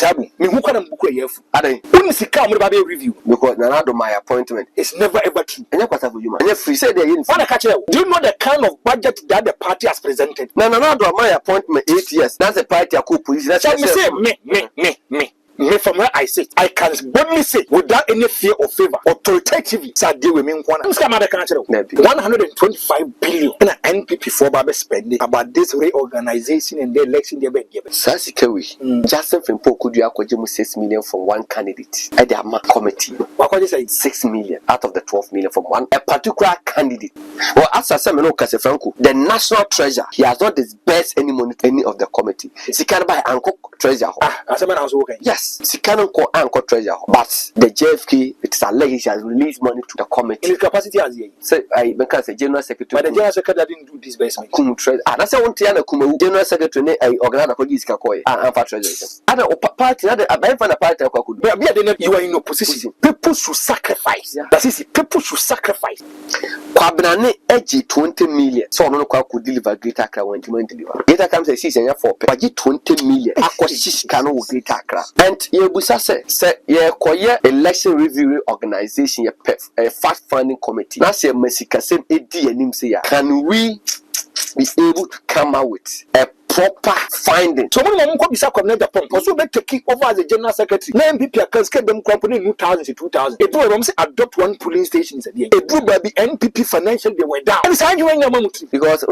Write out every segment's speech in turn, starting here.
Shabu, me who can book a year. Ade, when you see come about a review, because Nanado my appointment it's never ever true. And what have you? And if we say they in do you know the kind of budget that the party has presented? Nanado my appointment 8 years. That's a party I could police. That's me say me from where I sit, I can boldly say without any fear or favor, authoritatively, so deal with me. 125 billion in an NPP for Baba spending about this reorganization and the election they been given. Sasikawi, Justin Fimpo could you acquire 6 million from one candidate at the committee? What could you say? 6 million out of the 12 million from a particular candidate. Well, as I said, the national treasure, he has not disbursed any money to any of the committee. He can buy Uncle Treasure. As a man, I was working. Yes. She cannot call Uncle Treasure, but the JFK, it is alleged, has released money to the committee. In his capacity as he said, I because the general secretary. But the general secretary didn't do this basement. That's one thing. The general secretary, I organize a police kakoi and for treasure. Other party, other I find a party. You are in opposition. People should sacrifice. That is, people should sacrifice. Kwabnane edge 20 million. So no could deliver greater Accra when you deliver. Greater comes a season for 20 million. Akwa cannot greater Accra. And Yebusa said, yeah, Koye election review organization, a fast funding committee. That's a Mexican same AD and him say, can we be able to come out with a proper finding? So when we come to the point, also be taking over as a general secretary. Now NPP can scale them company in 2000 to 2000. A bro, say adopt one polling station is a day. A bro, baby NPP financial they were down. And how you because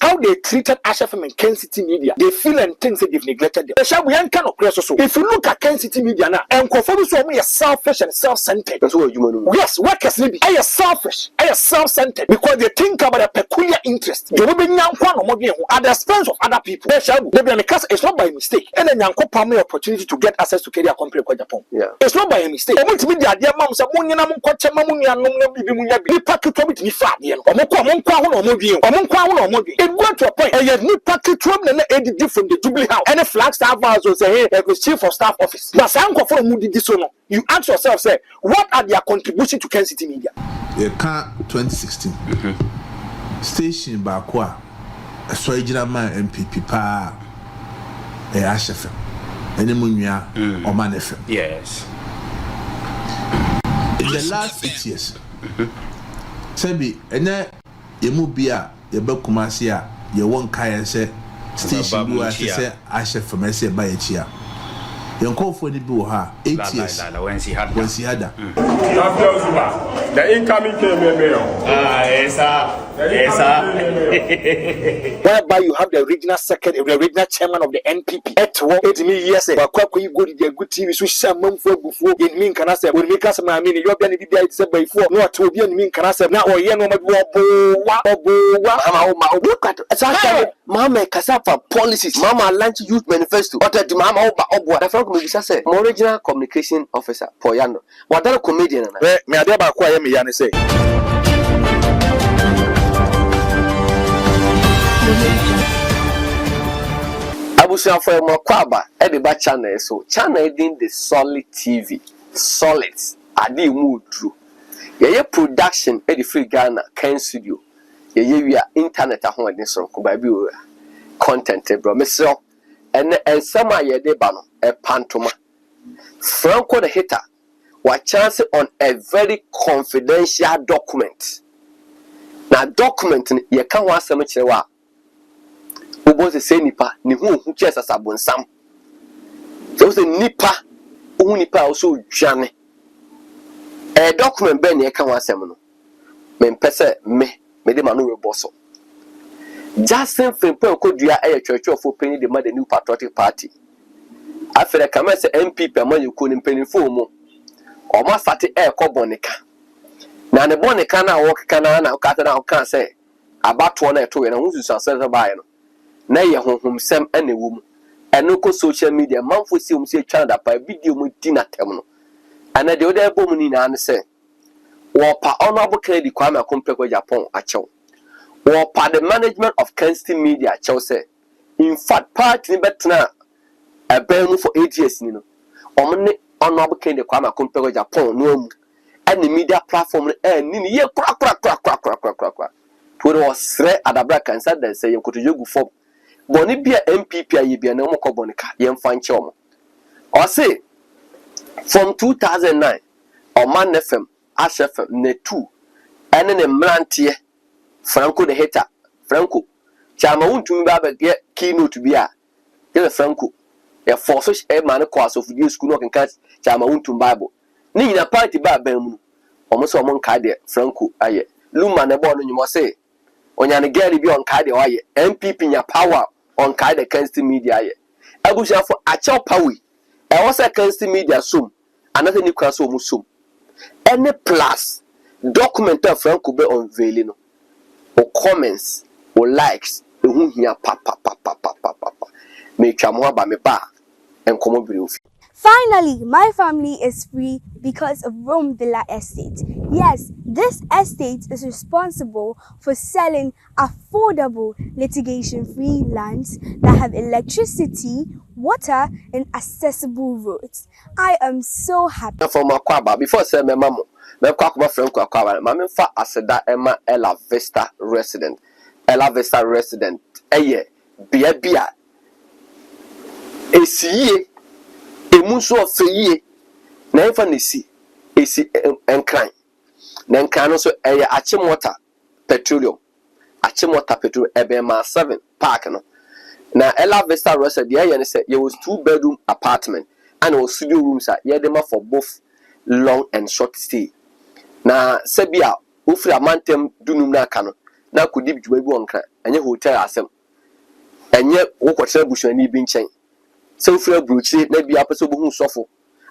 how they treated Ashafam and Ken City media, they feel and think that they've neglected them. Shall we kind of press also? If you look at Ken City media now, and conform so me selfish and self-centered. That's what you mean. Yes, workers maybe. I am selfish. I am self-centered because they think about a peculiar interest. You will be young at the expense of other people. Because it's not by mistake. And then you have the opportunity to get access to carry a company called Japan. Yeah. It's not by a mistake. It got to a point. From the Jubilee House. And the Flagstaff House will say, hey, chief of staff office. You ask yourself, say, what are their contribution to Ken City media? 2016. Station Bakwa. So original man NPP pa Ashafem. Any munya or man FM. Yes. In the last 8 years, Sebi, ene yemu bia yebe kumasia ye won kai say station bu say Ashafem say ba ye chia. Yankofo ni bi wo ha 8 years. When she had the incoming mayor. Yes, sir. Yes, sir. Whereby you have the regional secretary, the regional chairman of the NPP. At what it means, yes, but you go to the good TV, so some month before in mean can I say, when we cast my mean, you're going to be said before, no, to be in mean can I say, now or you know, look at it. Mama Casafa policies, Mama Lunch Youth Manifesto, what the Mama Oba, the Frank Misa, original communication officer, Poyano. What are comedian? Me I never acquire me, and say. Abusia for Makwaba, Ediba channel, so channel in the solid TV, solid, Adi mood true. Ye production, Eddie Free Ghana, Ken Studio, ye internet at home, this one, content, bro, Mr. And some ye de bano, a pantoma. Franco the hitter, what chance on a very confidential document. Now, document, ye can't want so much. Who was the same nipa, ni who just as a bon sam. There was a nipa, who nipa also jane. A document ben ye can want semono. Men pese me de manu bosso. Justin Fimpo could you a church of opening the mother new patriotic party. After the comments NPP among you couldn't penny for more. Or must start air cobonica. Now the bonica now walk canana, cut out can't say about 1 or 2 and who's yourself by. Na ye honhom sem ene wom eno ko social media manfo si um se twa da pa video mu dina tem no ana de oda bom ni na ne se wo pa honorable Kennedy Kwame Akompekwa Japan achew wo pa the management of Kensington media achew se in fact party ni betna abemu for 8 years ni no omne honorable Kennedy Kwame Akompekwa Japan no am and media platform ni ye kra to was re adabra kan sa dan se ye kotojogu form Bonibia NPP aye bia na mo ko bonika ye mfa nche omo Or say from 2009 or Man FM, Ash FM, ne 2, and then a Mlantier, Franco the hater, Franco. Chama won't to me back get keynote to be a Franco. A forces a man course of you school and catch Chama won't to Bible. Need a party by Bemu. Almost among Kadia, Franco, aye. Luma the born you must say. On your girl be on Kadia, aye. NPP your power on Kadia against the media, aye. I wish for a chop power. I was against the media soon. Another new class of Musum. Any plus document of Franco be unveiling or comments or likes the whom here papa. Make Chamwa by me bar and come over with. Finally, my family is free because of Rome Villa Estate. Yes, this estate is responsible for selling affordable litigation-free lands that have electricity, water, and accessible roads. I am so happy. For my kwaba, before say my mama, my kwaba friend kwaba, mama fa aseda Emma Ella Vista resident. Ella Vista resident. Eye, bia. Esiye. Emunso ofeye na enfa nesi esi enkran na enkran no so eye achimota petroleum ebe ma 7 park no na Ella Vista Resort there ye say there was 2-bedroom apartment and was studio rooms are ye dem for both long and short stay na sebia ofri amantem dunum na aka no na kodi bidwa bi onkran enye hotel asem enye wokotre bushani bi nchen so free brochi na bia person bo hu sofo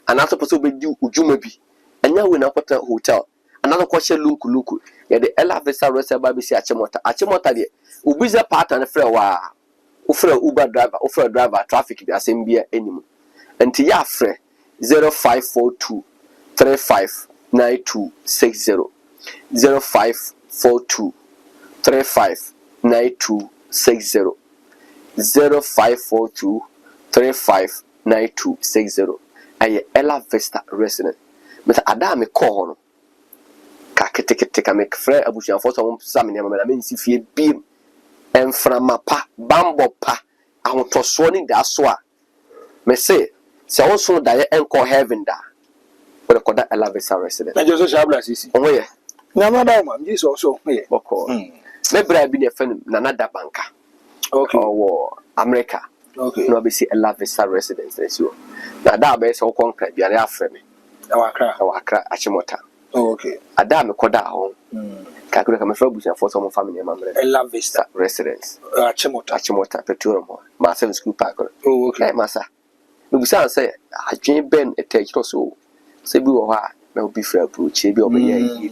anato person be di ujuma bi anya we na kwata hotel anato kwahye lunku ya de Ella Vista Resort ba be si achimota de ubiza partner na frɛ wa o frɛ Uber driver o frɛ driver traffic bi asem bia anim enti ya frɛ 0542 359260 0542 359260 0542 359260 aye Ella Vista resident meta ada me call no ka kete ka me frɛ abusuan foto mo sam ne ma me nsi fie biem enframa pa bambo pa ahotoso ni da so a me say se won so da ye enko heaven da we record Ella Vista resident na joso shabla sisi onwe ye na mada ma nji so ye boko me bra bi ne fene na nada banka okay owo America. Okay. No, be see Ella Vista residence. So now that be so concrete. Be area frame. Awakra Achimota. Oh, okay. Ada me koda home. Kakura kama fabuja for some family member. Ella Vista residence. Achimota petrol mo. Ma 7 school park. Oh, okay. Hey masa. Me bisa say adwen ben etechro so. Se bi wo ha na obi fra approach bi obeya yi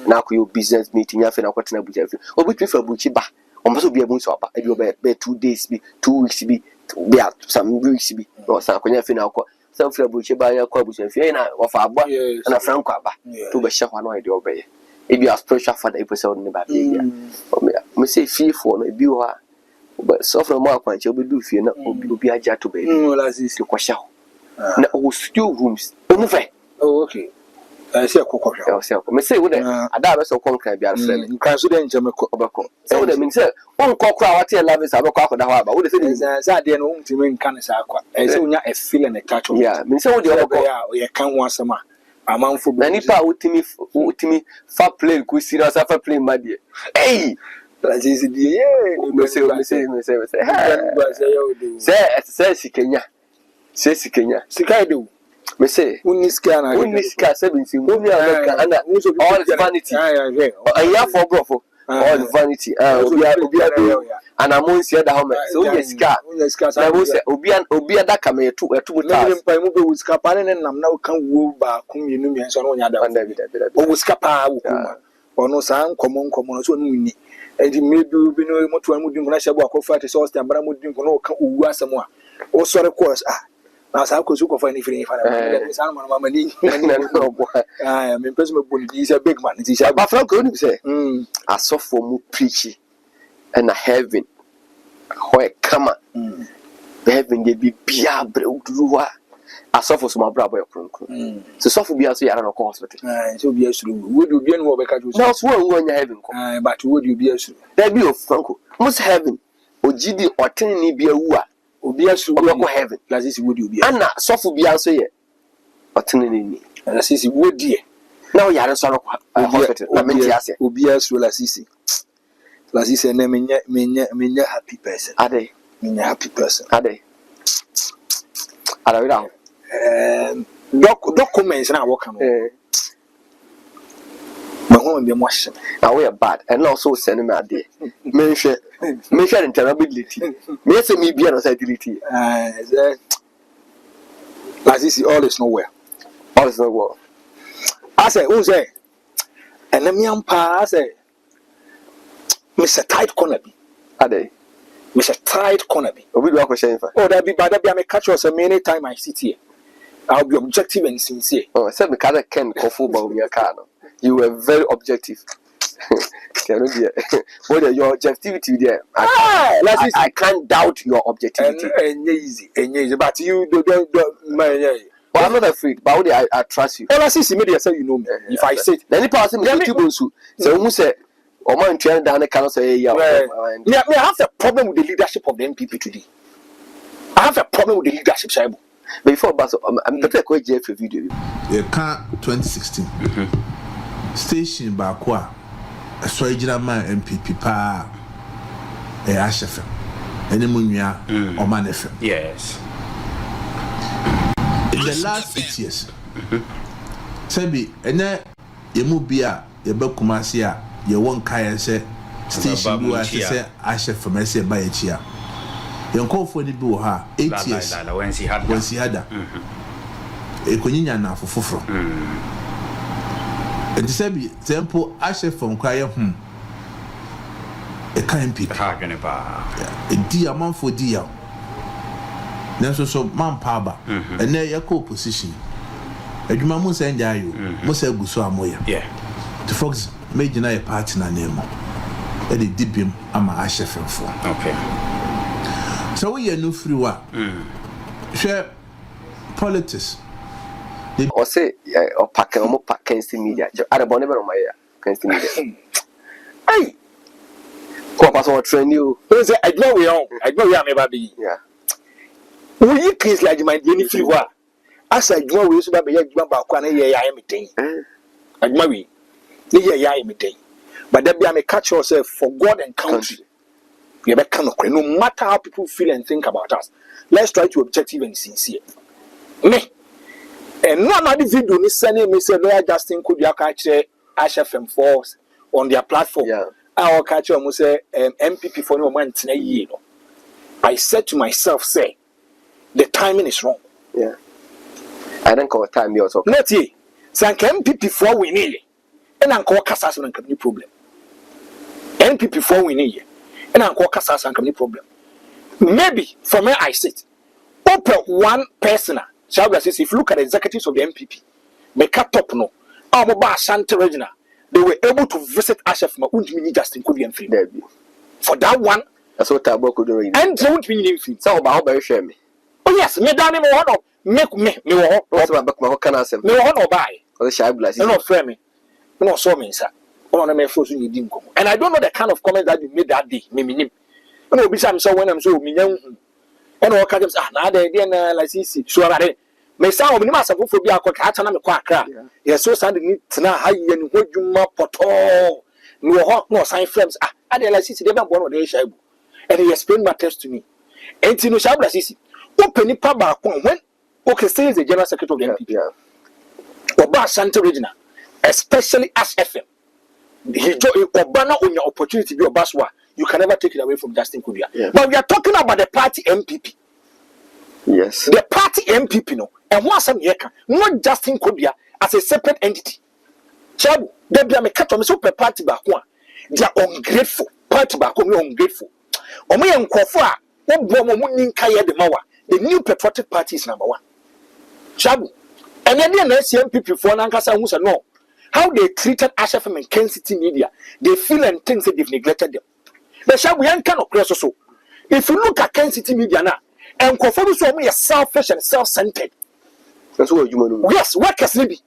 na ko business meeting afi na kwatena buja afi. Obi twi fra approach ba. Ombaso bi abun so apa. Ebi obe 2 days bi 2 weeks bi. Be at some weeks be or some konya fi na ko some fra buche ba ya ko buche fi na wa fa agba na franco aba to be shekwa no ide obeye e bi a spiritual father episode ne ba be ya me say fi for no e bi ho a so from mo akwanche obedu fi na obi aja to be la sisi ko sha na o studio rooms o mu fe oh okay say kokofia say me say wo de ada be so konkra bi ar frame nkan so de ncheme ko obeko so de me say on kokra wa te love say abeko akoda ho aba wo de say de no ntime nkan sa akwa say onya a feel and a catch yeah me say wo de obeko ya ye kan ho asema amanfo na nipa utimi fa play ku serious fa play madie hey la sisi die me say sikenya sikai do me say uniska na uniska 17 mo mi America and all vanity aya for brofo all vanity obi and amon see da home so uniska na mo say obi ada ka me to na mpa mo be uniska pa ne nam na kan wo ba kuminu mi enso no nya da o uniska pa wo kuma ono sa nkomo no so no ni edi medu bi no mo to mu din na shabu akofa te so stand bara mo din ko no kan owu asem a o sore course na sa ko su ko fa ni firi fa na sa no mama ni no bo me pese me boni is a big man it is ba fra ko ni say asofo mu preach and heaven hoe kama heaven dey be bia brewduwa asofo so ma bra boy kronkron so sofo bia so yara no ko hospital so bia suru we do bia no wo be ka ju no so wo nya heaven ko but we do bia suru there be of franco most heaven ogidi oten ni bia wu a Obiasu go heaven. Lazisi would you be? Anna, sofu bi also ye. Otinini. Lazisi would ye. Now you are so hospital. Na menti ase. Obiasu Lazisi na menya happy person. Ade. Menya happy person. Ade. Ada wi down. Documents na work on. My home be much. Now we are bad and also send me ade. Mention interoperability. Me say me be an identity. Lazisi all is nowhere. All is nowhere. I say, who say? And let me I say, Mr. Tight Corner. Ade. Mr. Tight Corner. Obi do question for. Oh, that be I may catch us many time I sit here. I'll be objective and sincere. Oh, say me kada ken kofu ba obi aka no. You were very objective. What your objectivity there? I can't doubt your objectivity. And easy, but you don't well, I'm not afraid, but I trust you. All I see media say you know me. If I say any person YouTube so who say or man train down the cannot say yeah. I have a problem with the leadership of the NPP today. I have a problem with the leadership, Shaibu. Before I'm the quite JF video. You can't 2016. Station Bakwa. A original man NPP pa a Ashefem. Any munya or man FM. Yes. In the last 8 years, Sebi, and then you move beer, you book Kumasia, you won't kaya say station blue as say Ashefem, I say by a cheer. You call for the blue ha 8 years when she had that. A Kuninya now for Fufro. And Sebi, Temple Ashefem Kaya a kind people. A dear man for dear. So man power and there your co-position. A human must send you, must have good so amoya. Yeah. The folks made you a partner name. And they dip him, I'm a Ashefem for. Okay. So we are no free what? Share politics. Or say, or pack against the media. I don't never on my against the media. Hey! What was our train you? I know we are never be. Yeah. Will you kiss like my dear free what? As I go, we used to be a young Bakwana, I am a day. I marry. Yeah, I am a day. But that be I may catch yourself for God and country. You no matter how people feel and think about us. Let's try to be objective and sincere. Me. And no other video ni sending me say lawyer Justin could you catch HFM force on their platform. Yeah. Our catch you say MPP for no man in a year. I said to myself, say, the timing is wrong. Yeah. I don't call time you also. Not ye. Sank MPP for we need. And Uncle Cassas and company problem. NPP for we need. And Uncle Cassas and company problem. Maybe from where I sit, open one person. Shall we say, if you look at the executives of the NPP, make a top no, Amoba Shanti Regina, they were able to visit Ashefma, wouldn't mean Justin could be in free. For that one, that's what Tabo could do. And they won't mean in free. So about very share me. Oh, yes, me down in one make me, what's my back, my can I say, no one or buy. Or the shy blast, no, frame me. No, so means, sir. On a me force you didn't come. And I don't know the kind of comment that you made that day, me. No, besides, so when I'm so young. And all kinds of now they like this. So I may sound of master for be a catch and I'm a quack. Yes, so standing it now high and what you mop at all. No hot, no sign frames. I did like this, they don't want to shable. And he explained matters to me. And Tino Shabla Sisi, open it pub when okay, says the General Secretary of the NPP. Or Bar Santa Regina, especially as FM. He Obama on your opportunity to be a baswa. You can never take it away from Justin Kudia. Yeah. But we are talking about the party MPP. Yes. The party MPP, no. And once some yeka, not Justin Kudia as a separate entity. Chabu, they be a cut on super party back one. They are ungrateful. Party back one, ungrateful. Omo and Kofa, the new patriotic party is number one. Chabu. And then the MPP for Nankasa who said no. How they treated Ashefem and Kent City media, they feel and think that they've neglected them. The shall we kind of press so. If you look at Kent City media now, and conform to me as selfish and self-centered. That's what you want. Yes, what can it be?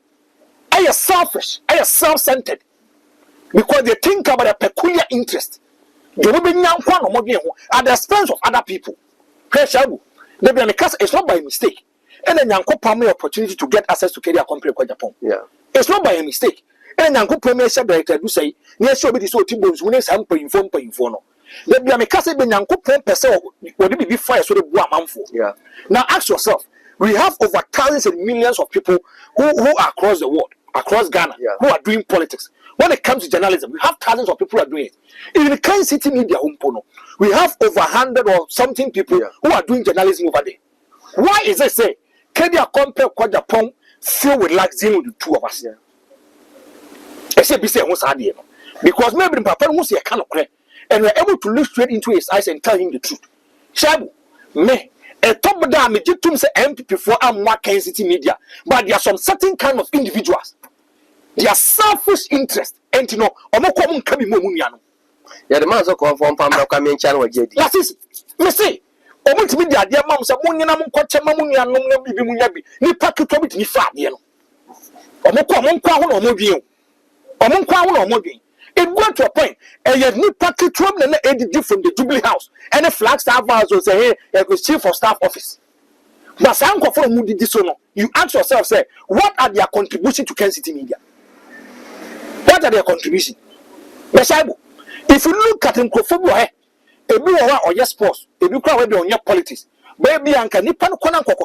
I am selfish, I am self-centered. Because they think about a peculiar interest. They will be young one or more at the expense of other people. The because it's not by mistake. And then Yanko Pame opportunity to get access to carry a company called Japan. Yeah. It's not by a mistake. And Yanko Pame director do say, near show me this old Timbos, when I'm paying for no. Let me because when Yanko Pame person would be fire so the Guam for. Yeah. Now ask yourself, we have over thousands and millions of people who are across the world, across Ghana, who are doing politics. When it comes to journalism, we have thousands of people who are doing it. In the Kansas City media, we have over 100 or something people who are doing journalism over there. Why is it say, can you compare what Japan feel with like zero the two of us? I say, because maybe Papa won't see a kind of crack, and we're able to look straight into his eyes and tell him the truth. Shabu, me, a top down, me, to say NPP for more Kansas City media, but there are some certain kind of individuals. Their selfish interest, and you know, common coming Muniano. Yeah, the man's a call from Pamela coming channel with JD. That is, me say, almost me, dear mom, some Munian, Quachamunia, no, Bibi, ni packet to be fat, you know. Omon Crown or Mobian. Omon Crown or Mobian. It got to a point, and yet new packet to them and from the Jubilee House, and a Flagstaff House will say, hey, it was chief of staff office. But some for Moody Disono, you ask yourself, say, what are their contribution to Kansas City media? What are their contribution? If you look at him, if you are on your sports, if you are on your politics, baby, and can Nipan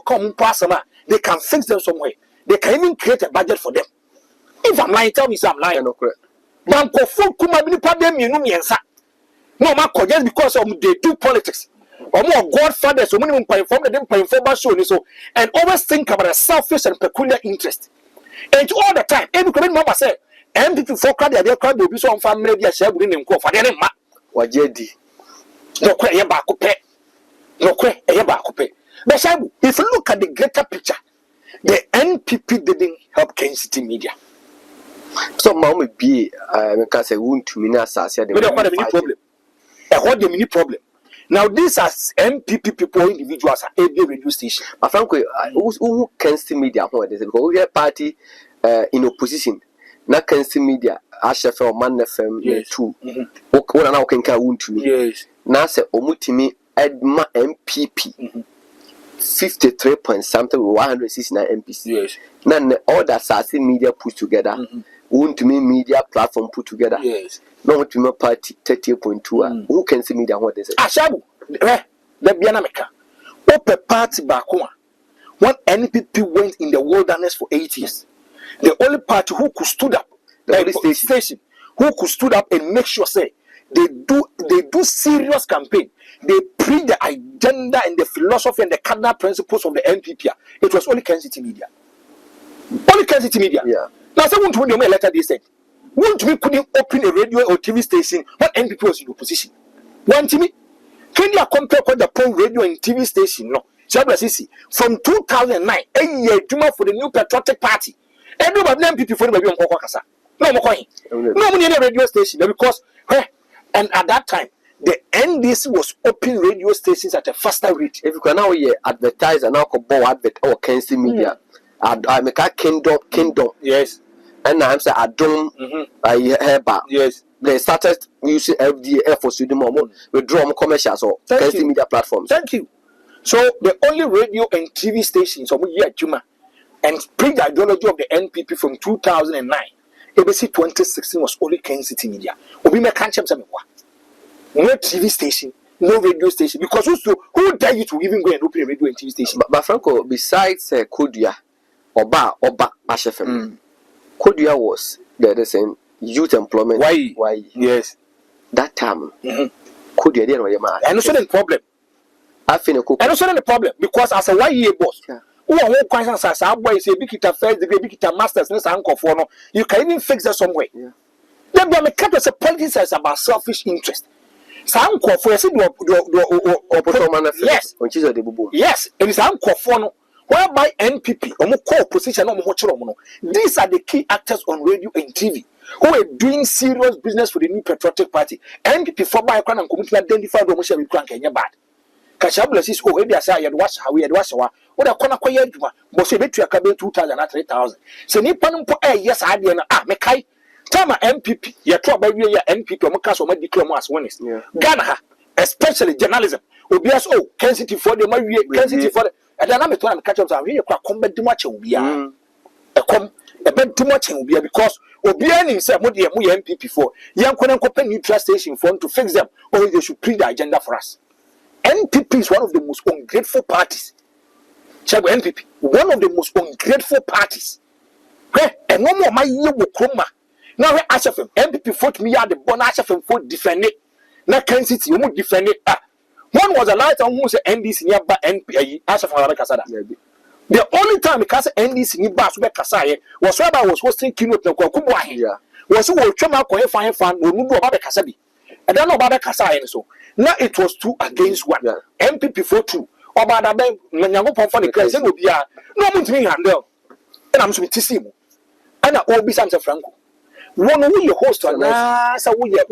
come passama, they can fix them somewhere. They can even create a budget for them. If I'm lying, tell me I'm lying. No, correct. Banko folk come up in the no, Marco, just because they do politics. Or more godfathers, so many pay for them, pay for show so, and always think about a selfish and peculiar interest. And all the time, every mama said, NPP for credit, their crowd will be so on family, they share within them for their ma. What JD? No credit, a back pay. No credit, a back pay. But if you look at the greater picture, the NPP didn't help Kansas City media. So, Mamma be, because I won't to me, as I said, we don't have any problem. I hold the mini problem. Now, these are NPP people, individuals at every radio station. But frankly, who can see media? Because we have party in opposition. Not can see media. I shall feel man FM too. What now can count to me? Yes. Now say Omutimi Edma NPP 53 point something 169 MPs. Yes. None all that Sasi media put together. Won't me media platform put together. Yes. No to my party 30.2. Who can see media? What is it? Ashabu, the Bianamica. Open party back one. When NPP went in the wilderness for 8 years, the only party who could stood up, the station, who could stood up and make sure say they do serious campaign. They preach the agenda and the philosophy and the cardinal principles of the NPP. It was only Kansas City media. Only Kansas City media. Yeah. Now, someone told me a letter they said, won't we couldn't open a radio or TV station when NPP was in opposition? One to me, can you compare what the Pong radio and TV station? No. From 2009, a year for the new patriotic party. Everybody NPP for the baby on Kokakasa. No more coin. No money in a radio station because, and at that time, the NDC was open radio stations at a faster rate. If you can now advertise and now go advert or Kansas media, I make a kingdom. Yes. And I'm saying I don't. I hear back. Yes. They started using FDA for student more. We draw more commercials or Kansas media platforms. Thank you. So the only radio and TV stations of year Juma and preach the ideology of the NPP from 2009, ABC 2016 was only Kansas City media. Obi me can't change something. No TV station, no radio station. Because who dare you to even go and open a radio and TV station? But Franco, besides Kodia, Oba Ashefem, Kodia was the same youth employment. Why? Yes. That time, Kodia didn't know your man. And also the problem. I feel and also the problem because as a 1 year boss, who are all questions as our boy say, big it a first degree, big it a master's, and uncle for no, you can even fix that some way. Then be a cut as a politics is about selfish interest. Some call for a city yes, yes, and it's uncle for no, whereby NPP or more co opposition or more. These are the key actors on radio and TV who are doing serious business for the new patriotic party. NPP for by and community identified the motion with crank and your bad. Kashabla says, oh, maybe I say, I had watched how we had watched what a corner quiet, but say, bet you a cabin 2,000 or 3,000. So, Nippon, yes, I did. Mekai, Tama MPP, your trouble by your NPP, or Macas or my diplomas, one is Ghana, especially journalism. Obias oh Kensity for the Marie Kensity for and then I'm a to catch up some here combat too much obia. A bit too much obia because Obian himself what the NPP for. Young couldn't open neutral station for to fix them or they should print the agenda for us. NPP is one of the most ungrateful parties. Check NPP, one of the most ungrateful parties. And no more my year will come. Now I ask him NPP fought me at the bonus of him for defend it. Now Kensity you won't defend it. One was a light on who said NDC nearby NPA as of Casada. The only time because NDC nearby Casaya was when I was hosting keynote no Kubuahi. Was who will come out for fine fan will move about the Casabi. And then about the Casaya so. Now it was 2 against 1. NPP for 2. Or about the bank when you go for the crazy will be no one to me handle. And I'm so to and I all be Santa Franco. One of your host so we are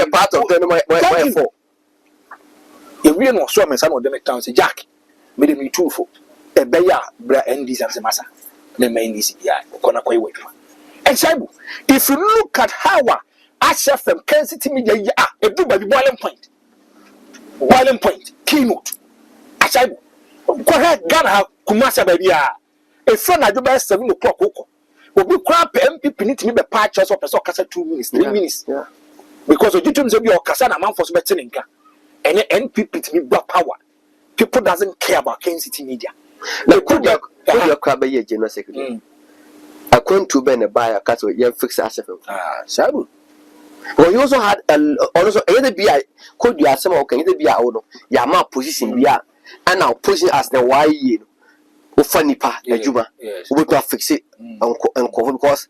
part of the if we know so many some of them town say Jack made me too for a beya bra NDC and massa me NDC ya kona kwa iwe and Shaibu if you look at how Asha from Kensity media a do by the boiling point keynote Ashaibu go ahead Ghana Kumasa baby a friend I do by 7 o'clock will be crap MPP need to me be patches of person kasa 2 minutes 3 minutes because of you say your kasa na man for so better nka. And NPP to me power. People doesn't care about Kensity media. Like could your crab a general secretary? I couldn't to be a buyer cut with young fix as Sabu. Well, you also had also either be I could you have some okay, either be our Yama position be and now pushing as the why funny pa the Juma we to fix it and because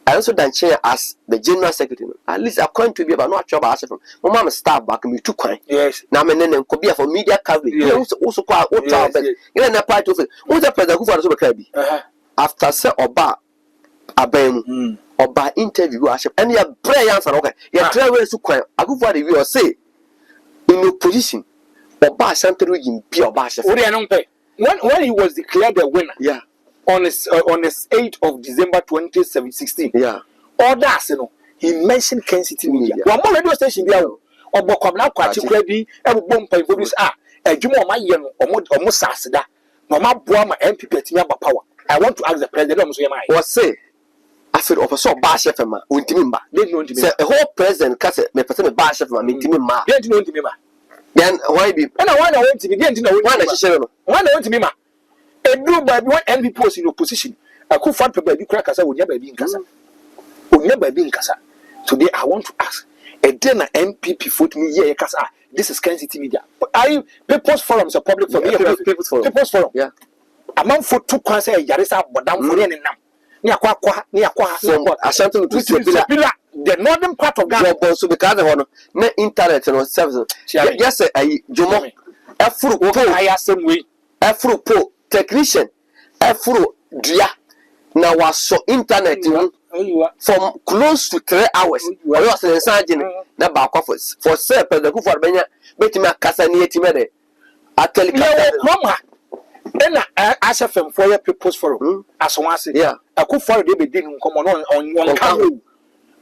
I also done chair as the general secretary. At least according to be about not job as from my mom staff back me too kind. Yes. Now men then could be for media coverage. Yes. Also quite what travel. You know part of it. What's the president who for the Krabi? After say oba abem oba interview as and your prayer answer okay. Your travel so quiet. I go for the view say in opposition oba central in be oba chef. When he was declared the winner. Yeah. On his 8th of December 2016. Yeah. All that, you know, he mentioned Kensity media. One more radio station there. Or Bokamna Quachi Credi, every bomb by Vodus are a Jumo Mayan or Musasida. Mama Buama NPP power. I want to ask the president what say I feel of a so basha from Untimimba. They know to me. The whole president cassette may present a basha from Mintimima. They don't know to me. Then why be? And I want to be getting one I want to be ma. A do by one NPP post in opposition. I could find people be crackers. I would never be in Casa. Would never be in Casa. Today I want to ask. A dinner NPP foot me here, Casa. This is Kensity media. I People's Forum is a public forum. People's Forum. Yeah. A man for 2 cancer, Yarisa, but down for any number. Near Ashanti to the northern part of Ghana. So because the one, no internet and service. Yes, I Jomo. Afro, I ask some way. Afro po technician. Afro dia. Now was so internet from close to 3 hours. I was in Sergeant. Na back office for sale. The good for Benya. Bet me a Casani Timede. I tell you, then I ask them for your People's Forum. As one said, yeah, I could follow them didn't come on one camera.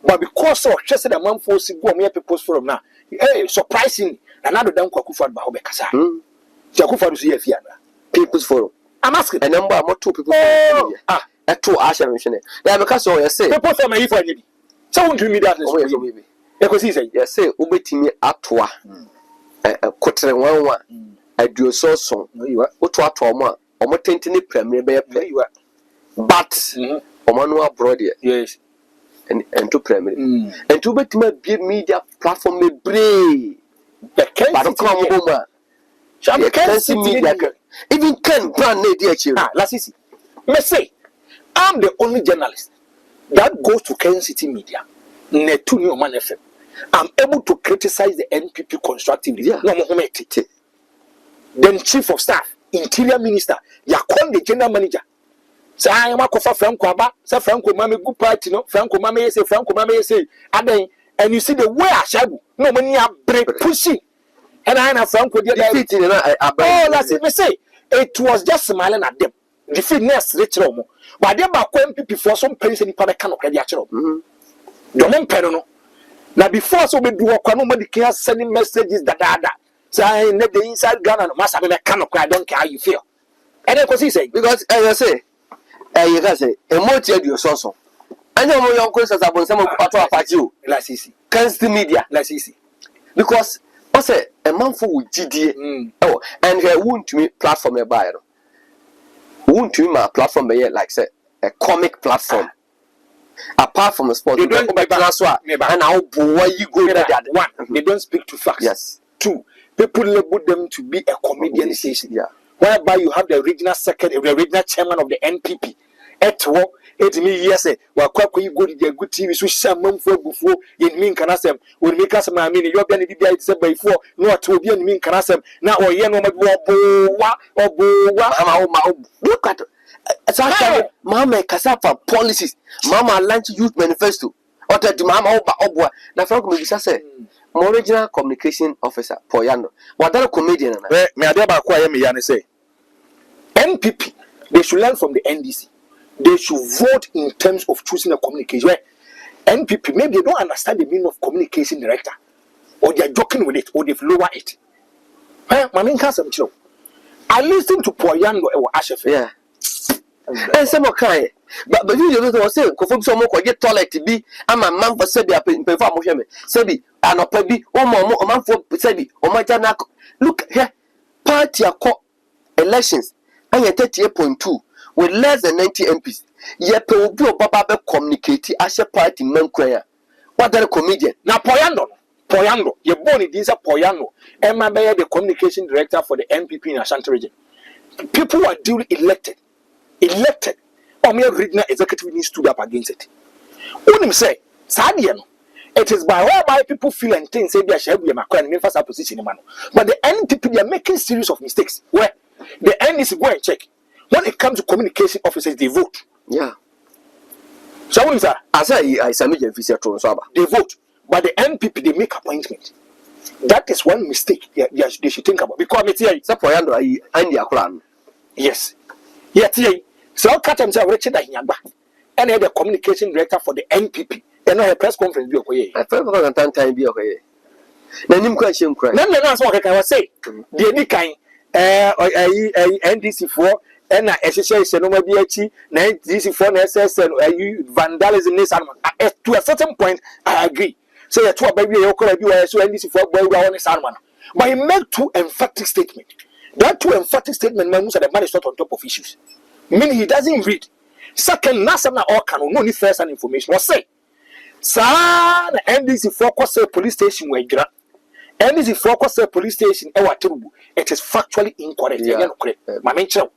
But because of just a month for go me People's Forum now, surprising another down Kwakufa Bahobekasa. Jakufa to see if People's Forum. I'm asking a number of 2 people. At 2 Asha mentioned. Yeah, because I say, People's Forum, if I need. So won't you mean that? Because he said, yes, say, Ubetimi Atwa, a quarter 1. I do so song. What to Atoma, or more tentini premier bear play you are. But, Omanua Brody, yes, and to premier. And to bet my big media platform me brave. But come over. Shall we can see media? Even can brand dear children. Last may say, I'm the only journalist that goes to Kensity media. Netu new man FM. I'm able to criticize the NPP constructively. Yeah. No more. Then chief of staff, interior minister, you call the general manager. Say I am a cofa Franco Aba, say Franco Mame good party, no Franco Mame say Franco Mame say, and you see the way I shabu, no money are break pushing. And I am Franco the oh, that's it. Me say it was just smiling at them. The fitness rich romo. But they are going people for some pennies and people cannot get the actual. The one penno. Now before so we do work, nobody can sending messages that. So I net the inside Ghana, master me kind of cry, I don't care how you feel. And then he say, because as I say, you can say a multi your source. I know more young questions about some of auto apart you. let's see. Can't the media. Let's see. Because I say a man for GDA. Oh, and he won't to me platform a buyer. Won't to me my platform be like say a comic platform. Apart from the sport, They don't and how boy you go there. One, they don't speak to facts. Yes. Two, people label them to be a comedian station. Yeah. Whereby you have the original secretary, the original chairman of the NPP. It me yes, well, you go to the good TV, so some month before in mean can ask them, will make us my meaning, you're going to be said before, not to be in mean can ask them, now or yeah, no Look at it's actually Mama Cassava policies, Mama Lunch Youth Manifesto, or to Mama Obwa. Now, from me, say, original communication officer, Poyano. What are comedian? Me adeba kwa me yana say NPP they should learn from the NDC. They should vote in terms of choosing a communication. Where NPP maybe they don't understand the meaning of communication director, or they are joking with it, or they've lowered it. My main cousin, I listened to Poyano or Ashef. Yeah. And some kind, but you was saying, confirm some more get toilet to be. I'm a man for Sebi perform Mohammed. Sebi, and a baby, one more man for Sebi, or my Janak. Look here, party elections, and you're 38.2 with less than 90 MPs. Yet, Baba communicate as a party man choir. What are the comedian? Now Poyano, you're born in this Poyano, and my the communication director for the NPP in Ashanti region. People who are duly elected, or mere regional executive needs stood up against it. Unim say, Sadiano, it is by whereby people feel and think say they shall be a macron and emphasize position in man. But the NPP they are making series of mistakes where the NDC go and check. When it comes to communication officers, they vote. Yeah. So what is that? As I submit your visa to Saba. They vote. But the NPP they make appointment. That is one mistake they should think about. Because it's a Poyando, I need a plan. yes. Yet, so I'll cut himself Richard Yamba. And the communication director for the NPP. And I press conference be okay. I felt time be okay. Then him question cry. Then that's what I can say. The any kind NDC 4 and association no BH, NDC 4 and SS and vandalism to a certain point I agree. So you two baby you call you so NDC 4 boy on his arm. But he made two emphatic statements. That two emphatic statement man the man is not on top of issues. Meaning he doesn't read. Second, Nasana or can no need first and information. What say? Sa NDC 4 police station where gra. NDC 4 police station it is factually incorrect. My main child.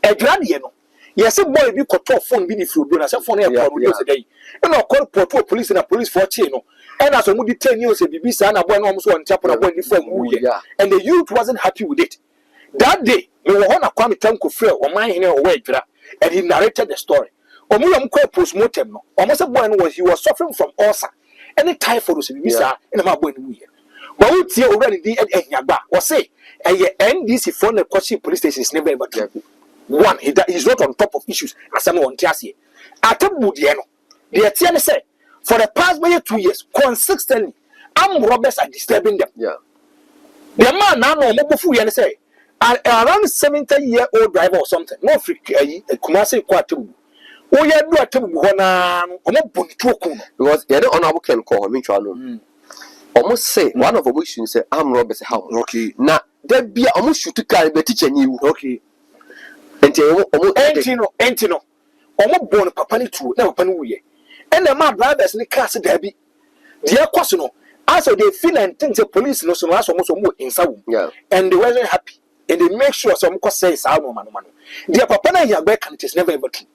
A grand yeno. Yes, a boy be cut off phone be the food and phone today. And I'll call Port police and a police for chino. And as a moody 10 years a BBC and a boy almost one chapel of one different. And the youth wasn't happy with it. That day, we were on a Kwame Tanko Fair or mine in a way, and he narrated the story. Omulam quite postmortem, almost a boy he was suffering from ulcer. Any typhoid was in Visa in a boy in year. But we see already the Yaba or say, and yet NDC phone the Kochi police station is never ever true. One, he's not on top of issues as someone Tiasi. At a Budiano, the Atiana said, for the past 2 years, consistently, armed robbers are disturbing them. Yeah. The man now no mobile food and say. Around 70-year-old driver or something. No free Kumasi Quatu. Oh, yeah, do a table because the honorable can call me to almost say one of the wishes say I'm Robert's house. Okay. Now there be almost shoot to carry the teacher you. Okay. Entino. Almost born Papani too, never Panuye. And the man brothers in the class Debbie. Dear Cosino, as they feel and think the police no so much more in Saum. Yeah. And they wasn't happy. And they make sure some says our man. Dear Papa Yabek is never ever true.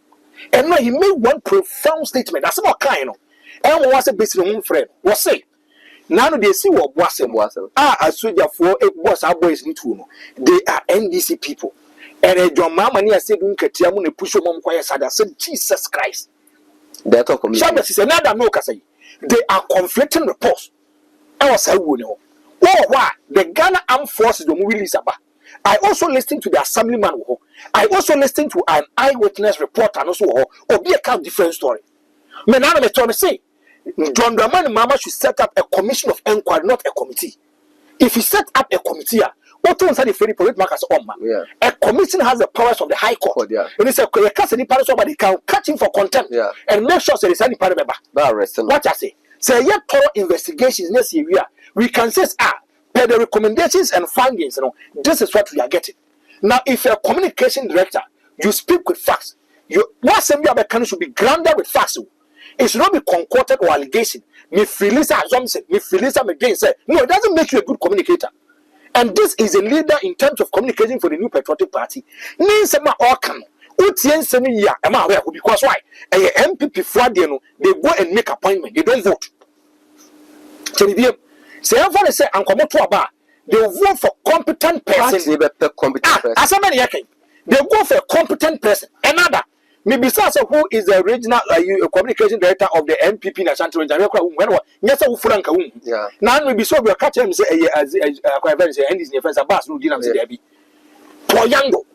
And now he made one profound statement. That's not kind of. And was a basic own friend. Was say. Now they see what was a soldier for a boss our boys need to know. They are NDC people. And a John Mamma near said, Uncle push your mom quiet. I said, Jesus Christ. They talk Shabbos is another no Casay. They are conflicting reports. I was a woman. Oh, why? The Ghana Armed Forces don't release about. I also listened to the assemblyman. I also listened to an eyewitness report and also or be a kind of different story. Me now me trying to say John Dramani Mama should set up a commission of inquiry, not a committee. If you set up a committee, what to say the free political markers on man? A commission has the powers of the High Court. And it's a case any part somebody can catch him for contempt and make sure there is any part of what I say. Say yet thorough investigations next year. We can say per the recommendations and findings, this is what we are getting. Now, if you're a communication director, you speak with facts. What assembly of a country should be grounded with facts. It should not be concocted or allegation. Me Phyllis assumption, me Phyllis again say no, it doesn't make you a good communicator. And this is a leader in terms of communicating for the New Patriotic Party. Ninsema Orkan, Utien Semi ya, am aware because why? A NPP Friday, they go and make appointment, they don't vote. Say everybody say and come to about they vote for competent person. They go for a competent person. Another. Maybe who is the original communication director of the NPP National Region? Yes, who Franka. Now maybe so we are catching him say as and his defense Abbas no dinam say Debbie. Poyando.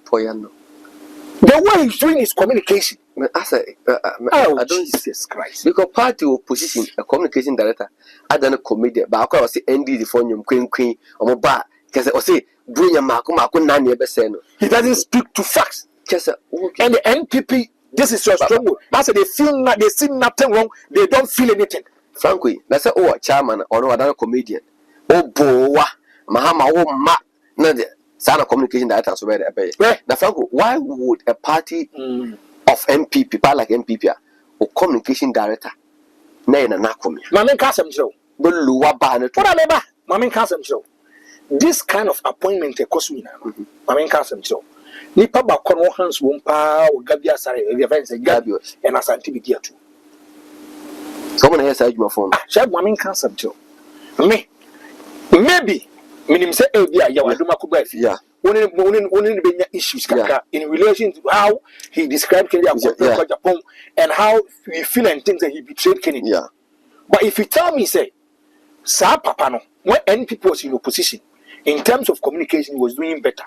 The way he's doing his communication. I say, I don't Jesus Christ. Because party opposition, a communication director, I done a comedian, but I say ND for you, queen, or my bar, because I say, bring your Marco Nani Beseno. He doesn't speak to facts. And the NPP, this is your struggle. I said they see nothing wrong, they don't feel anything. Frankly, that's a chairman or no other comedian. Oh, boa, Mahama, oh, ma, no, Sana communication director, so very bad. Now, Franco, why would a party of MPP, people like MPP, or communication director, nay, and Nakomi? Mamma Casam Joe. But Lua Barnet, what I remember, Mamma Casam Joe. This kind of appointment, a Cosmina, Mamma Casam Joe. Nipa bakono hands wumpa o gabia sare events gabio and asanti bidia too. Someone has said my phone. Shall woman cancer too. Me maybe minim say ebia ya waduma kuba fi. Yeah. One issues in relation to how he described Kenya Japan and how we feel and things that he betrayed Kenya. Yeah. But if you tell me say Sir Papa no when NPP was in opposition in terms of communication he was doing better.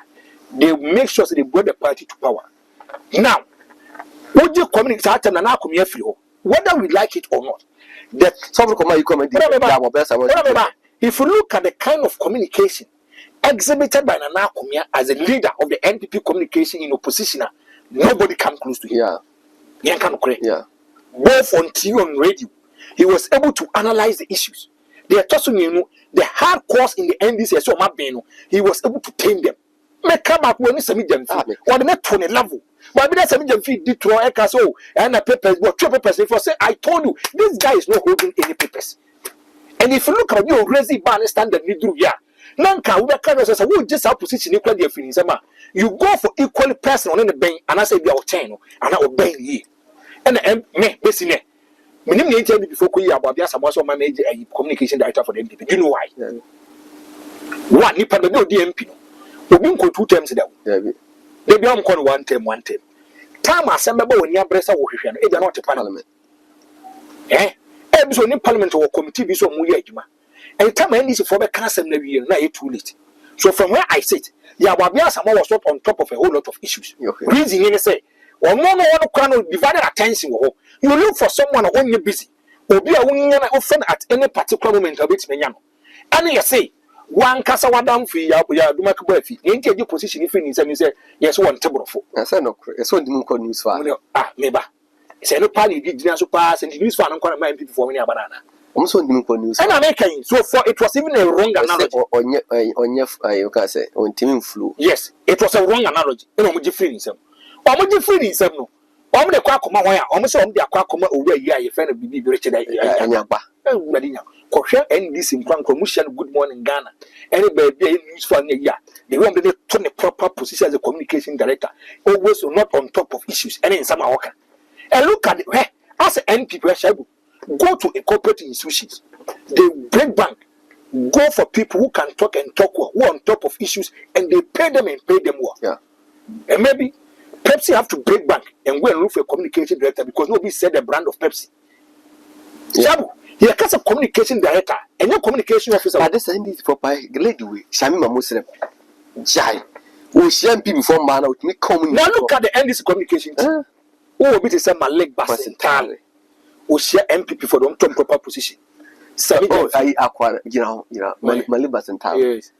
They make sure that they brought the party to power. Now, would you communicate whether we like it or not? If you look at the kind of communication exhibited by Nana Kumia as a leader of the NPP communication in opposition, nobody come close to him. Yeah. Both on TV and radio, he was able to analyze the issues. They are just the hard course in the NDC, so he was able to tame them. Make come up when it's a medium fee, or the net 20 level. But that's a medium fee, Detroit, Ecaso, and a papers, but 2 papers. If I say, I told you, this guy is not holding any papers. And if you look at your crazy ban standard, you do, Nanka, we are kind of who just have position equal their feelings. You go for equally person on the bank, and I say, be our channel, and I will bang ye. And me, basically, when you tell me before you about this, I was on my major communication director for the NPP. Do you know why? One, you put the DMP. We been 2 terms down. They be on 1 term. Time assemble when you breast of Washington, it is not a parliament. So in parliament or committee be so muyajuma. And time I need for the council every year, not too late. So from where I sit, Yababia Sama was up on top of a whole lot of issues. Reason you say, or no one can divided attention. You look for someone when you're busy, or be a woman often at any particular moment of its menano. And you say, one casa down for ya do make breath. You your position if you say yes, one table for. I said no, it's what the news for. Maybe. Say no party did so pass and the news for an uncommon people for me a banana. Also, news. And I'm making so for it was even a wrong analogy. You can say on team flu. Yes, it was a wrong analogy. You know, free some. Or would free some no. Or the quackoma, almost on the aquacoma over here, you find a baby Richard. And this in promotion, good morning, Ghana. Anybody news for a year. They want to turn the proper position as a communication director, always not on top of issues, and in some worker. And look at it, as an NPP, go to a corporate institutions, they break bank, go for people who can talk and talk well, who are on top of issues, and they pay them well. Yeah. And maybe Pepsi have to break bank and go and look for a communication director because nobody said the brand of Pepsi. Shabu. He has a communication director and your communication officer. But this is for by lady way. Shamima Muslim. Jai. We share people before man out me coming. Now look at the NDC communication team. Oh, bit is a Malek Bass entirely. we share NPP for the long-term proper position. Oh, I acquire, Malibas and Town. Yes.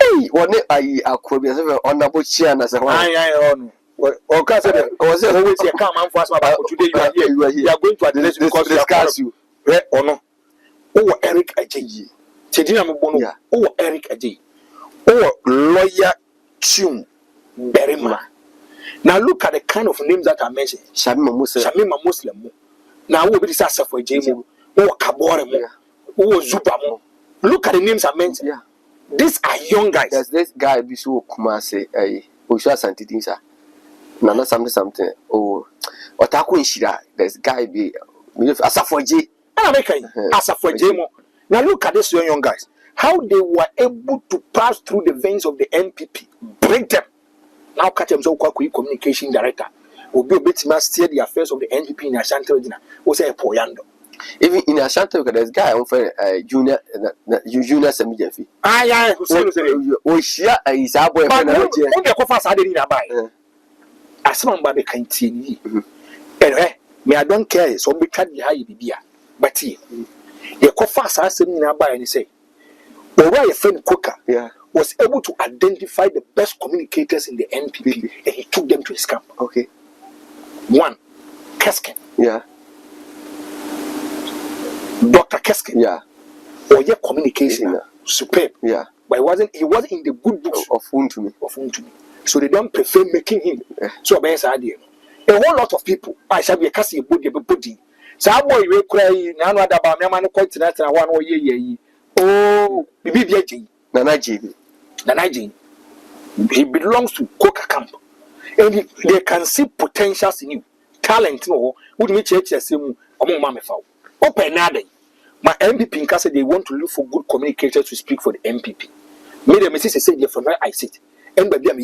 Hey, what I acquire on the butcher and as a one. I own. Or because was it always a come and fast about today you are here. You are going to address because discuss you. Or no. Oh, Eric Ajayi. Tedina Mobono. Oh, Eric Ajayi. Oh, lawyer Chum Berima. Now look at the kind of names that I mentioned. Shamima Muslim. Now we'll be disaster for James. Oh, Kabore. Oh, Zupamo. Look at the names I mentioned. Yeah. These are young guys. There's this guy, Bisu Kumase, Usha Santidinsa. Nana something. Oh, Otaku Shira. There's guy be Asafoji. Asafoji. Now look at these young guys. How they were able to pass through the veins of the NPP, break them. Now, catch them so quick communication director. Will be a bit to steer the affairs of the NPP in Ashanti Regina. Was a poyando. Even in Ashanti, there's guy on for junior Semijafi. Yeah, who share is our boy. But when the coffers are in a buy. As someone by the kind TV. Me, I don't care, so we can't be high beer. But here, the coffers are sitting in a buy and say, well, a friend Coker was able to identify the best communicators in the NPP and he took them to his camp. Okay. One, Keskin. Yeah. Dr. Keskin. Yeah. Or your communication. Superb. Yeah. But he wasn't in the good books of Untumi. So they don't prefer making him. So best idea. A whole lot of people. I shall be a cassie body. So I boy will cry now about my man quite tonight and 1 year. Oh, Nanaji. He belongs to Coca Camp. And they can see potentials in you. Talent, no, would meet church as him among Mamma Fowl. Open nada. My MPP in Casa, they want to look for good communicators to speak for the MPP. Made a message say from where I sit. And by them,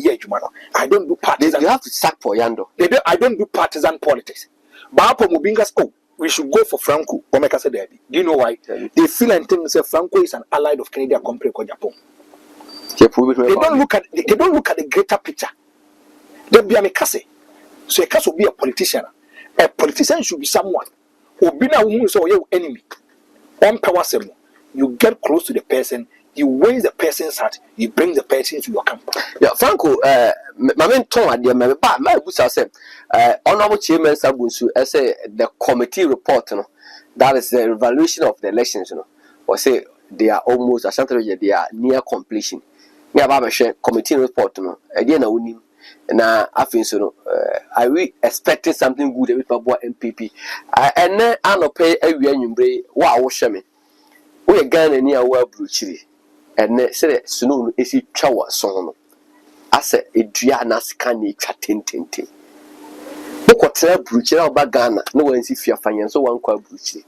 I don't do partisan. You have to sack for Yando. I don't do partisan politics. But Mubingas, we should go for Franco or make us a derby. Do you know why? They feel and think that Franco is an ally of Canadian company called Japan. They don't look at the greater picture. They be a case. So a case will be a politician. A politician should be someone who be now who is your enemy. On power you get close to the person, you win the person's heart, you bring the person to your camp. Yeah, Franco, my main tone at the my busa said, Honorable Chairman Sabunsu, I say the committee report, that is the evaluation of the elections, or say they are almost, they are near completion. Near Baba share committee report, again, I win. Na afin so I we expecting something good with my MPP. And then I no pay awia nwumbre wa wo hwe me. We Ghana ni a wa bruchiri. And then say sunu no esi twa wa son no. Ase edua na sika na twa tentente. Bokotra bruchiri oba Ghana na wansi fia fanyen so wan kwa bruchiri.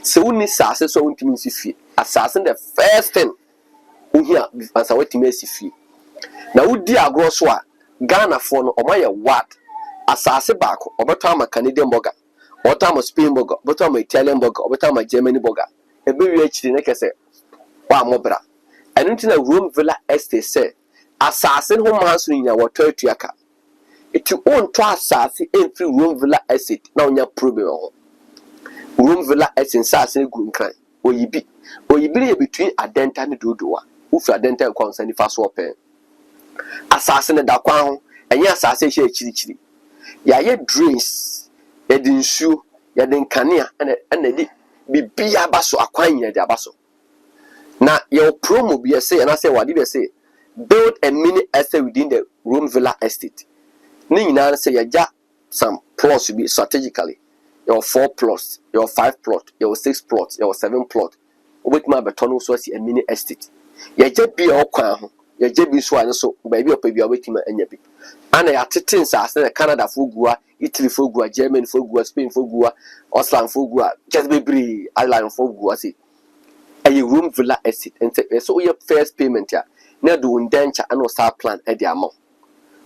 Se woni sase so wontimi nsi fie. Asase the first thing uhia ansa wetimi asi fie. Na wodi agro so a Ghana for no omaya what asase back obeto ama Canadian burger obeto ama Spain burger obeto ama Italian burger obeto ama Germany burger ebe wi akiri ne kese wa mobra enu na Rome Villa Estate say asase ho manso nya wato atuaka eti on to asase enfri Rome Villa Estate na onya problem ho Rome Villa Estate asase gu nkran oyibi ye between Adenta ne Dodowa ufi Adenta kwa nsani faso open assassin da kwa ho enye assassin hye chirichiri ya ye drains ya de nsu ya de kanea na di bibia baso akwan ya de abaso na your promo be say and I say what did say build a mini estate within the Rome Villa Estate ni nyina say ya ja some plots be strategically your 4 plots your 5 plot your 6 plots your 7 plot obekuma betono so see a mini estate ya ja bi okwan ho ya jebi so ane so baby opabi obetima anya bi ana ya teten sa ase Canada fogua Italy fogua Germany fogua Spain fogua Ausland fogua just bebre Ireland fogua say a Rome Villa Estate and so your first payment ya na do ndencha and start plan e dia amount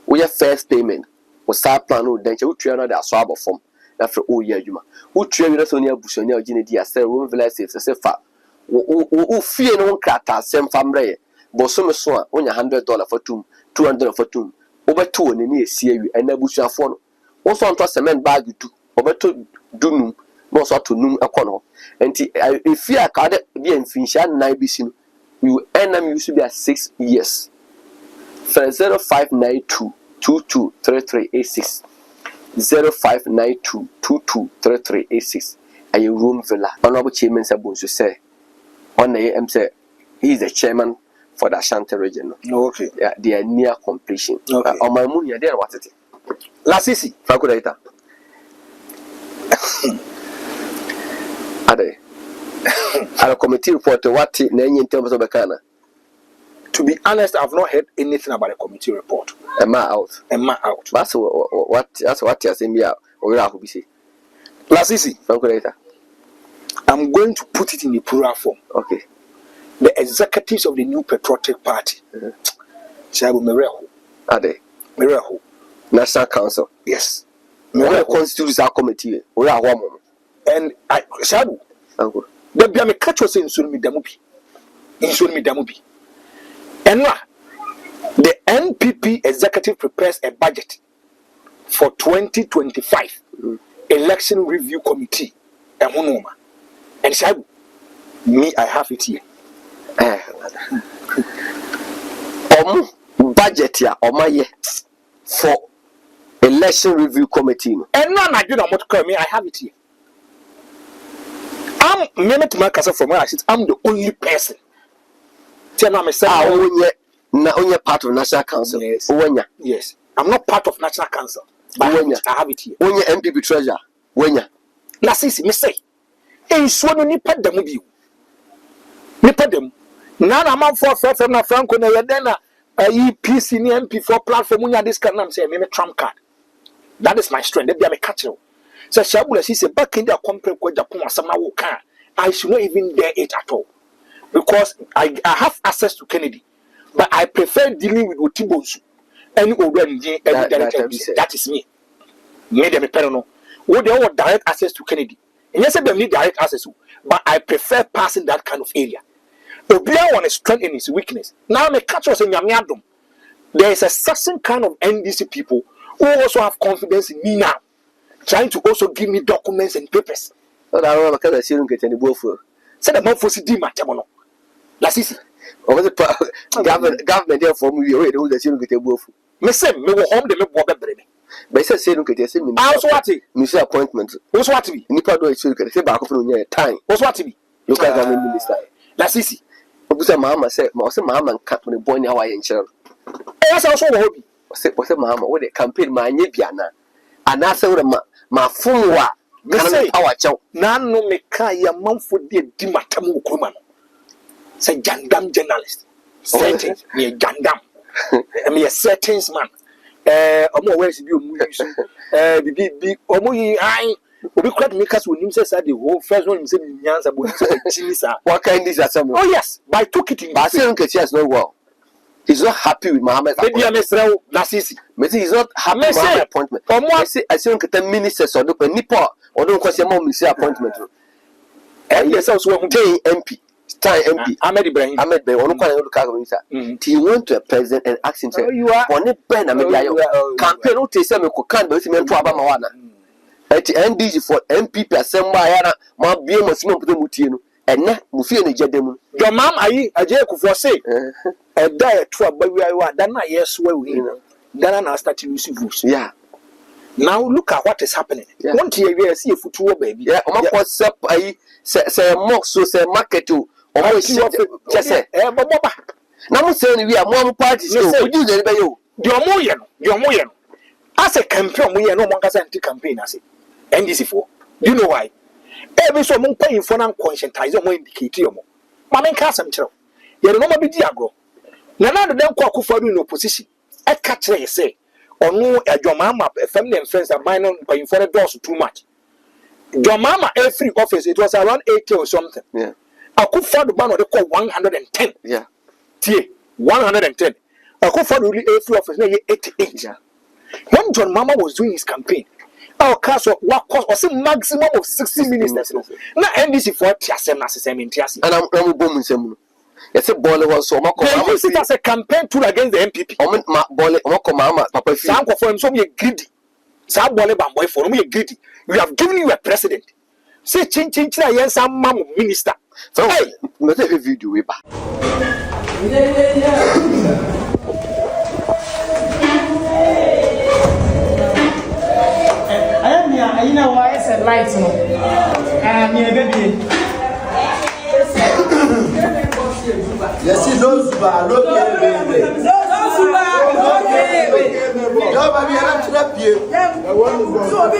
we first payment we start plan no ndencha we tria no da so abofom na for o ye adwuma we tria we so ne abusonia ogine dia say Rome Villa Estate say fa wo fie no krata sem famre bosom so a onya $100 for tum $200 for tum obeto woni ne esie wi anabusuafo no wo so onto cement bag tu obeto dunum no so to num ekono enti if you are be infinisha na bisi you end them used to be at 6 years for 0592 223386 0592 223386 a room villa honorable chairman Sabunsu say on the say he is the chairman for the Ashanti region. Okay. Yeah, they are near completion. Okay. On my moon, there what it is. Lasisi. Fakuraita. Ade. Our committee report what in terms of Bekana. To be honest, I've not heard anything about the committee report. Emma out. Emma out. That's what you're saying here. Or you have to say. Lasisi. Fakuraita. I'm going to put it in the plural form. Okay. The executives of the New Patriotic Party. Shabu Mereho. Ade. Mereho. National Council. Yes. Mereho constitutes our committee. We are one. And I Shabu. Uncle. The Biame catch was in Sunmi Damubi. In Sunmi Damubi. And now, the NPP executive prepares a budget for 2025 election review committee. And Shabu, me, I have it here. Budget ya omaye for election review committee. And now I do not want to call me, I have it here. I'm from where I sit, I'm the only person. Only part of National Council. Yes. Yes. I'm not part of National Council. But I have it here. Only NPP treasurer. Wenya. Lasisi, me say. And so no nipa dem bi. Nipa dem. Na na man for from na Franco na yedena PC ni MP4 platform nya this can am say me trump card. That is my strength. They be me catch you. So Shabula she say back in the compare ko Japan asam na wo kan. I should not even dare it at all. Because I have access to Kennedy. But I prefer dealing with Otibonsu. Any that is me. Me dem me no. Wo they want direct access to Kennedy. And yes, they need direct access to, but I prefer passing that kind of area. Obia want to strengthen his weakness. Now me catch us in Yamiadum. There is a certain kind of NDC people who also have confidence in me now, trying to also give me documents and papers. I don't know because I see you get any both. Say the man for CD Matamono. Lasisi. Or the government there for me, you know that you get a both. Me say me go home the me bobe breme. But say say look at say me. Also what it? Minister appointment. Also what be? Nipa do it say back from your time. Also what be? Local government minister. Lasisi. Obusa mama say mama nka when boy na why enchero. Yes also wo hobi. Say mama we the campaign ma anye bia na. Ana say we ma fun wa. Me say power chow. Na no me ka ya manfo de di matam okroma no. Say jandam journalist. Certain me jandam. Me a certain man. Omo where be omu use. Bi omo yi ai. Obi crowd makers will him say the whole first one him say nyansa but chinisa. What kind is that? Oh yes, but I took it in. But I say Nketiah no well. He's not happy with Mohammed. Maybe I mesra Lasisi. Maybe he's not happy with my appointment. I say Nketiah ministers or don't nipa or don't cause your mom appointment. And yes also MP. Time MP. Ahmed Ibrahim. Or don't call local minister. He went to a president and asked him say, "On the pen campaign no te say me ko kan be me to abama wana." At NDG for NPP assemble yana ma bie masimo puto mutie no enne mu fie ne jedem your mom ayi aje kufo say e da to abawi wa da na yeso we da na start to use votes. Yeah, now look at what is happening. Want to hear see futuo baby. Yeah, o ma sep ayi say mock so say market o mo si just say boba na mo say ni wi am party so oju de be yo the omo ye no as a campaign mo ye no mo kasa anti campaign as NDC for. Do you know why? Every so mon pay for nan conscientize mo indicate yo mo. Ma men ka sam kire. Ye no ma bi di agro. Na na de kwa akufo in opposition. E ka kire ye say onu adwomama family and friends are minor paying for the doors too much. Adwomama every office it was around 80 or something. Yeah. Akufo do ban o de call 110. Yeah. Tie 110. Akufo do every office na 88. Yeah. When John Mama was doing his campaign, our castle what cost was a maximum of 60 ministers. Now NDC for Tiasem as a Tiasi. And I'm booming some. Yes, a boiler was so much. They use it as a campaign tool against the NPP. Papa Sanko for him, so me greedy. Sam Bolle Bamboy for me greedy. We have given you a president. Say chin yes some mam minister. So hey, me say video we ba. You know why it's a light no. Baby. Yes, those bar, look at baby. No, baby, I have to help you. So be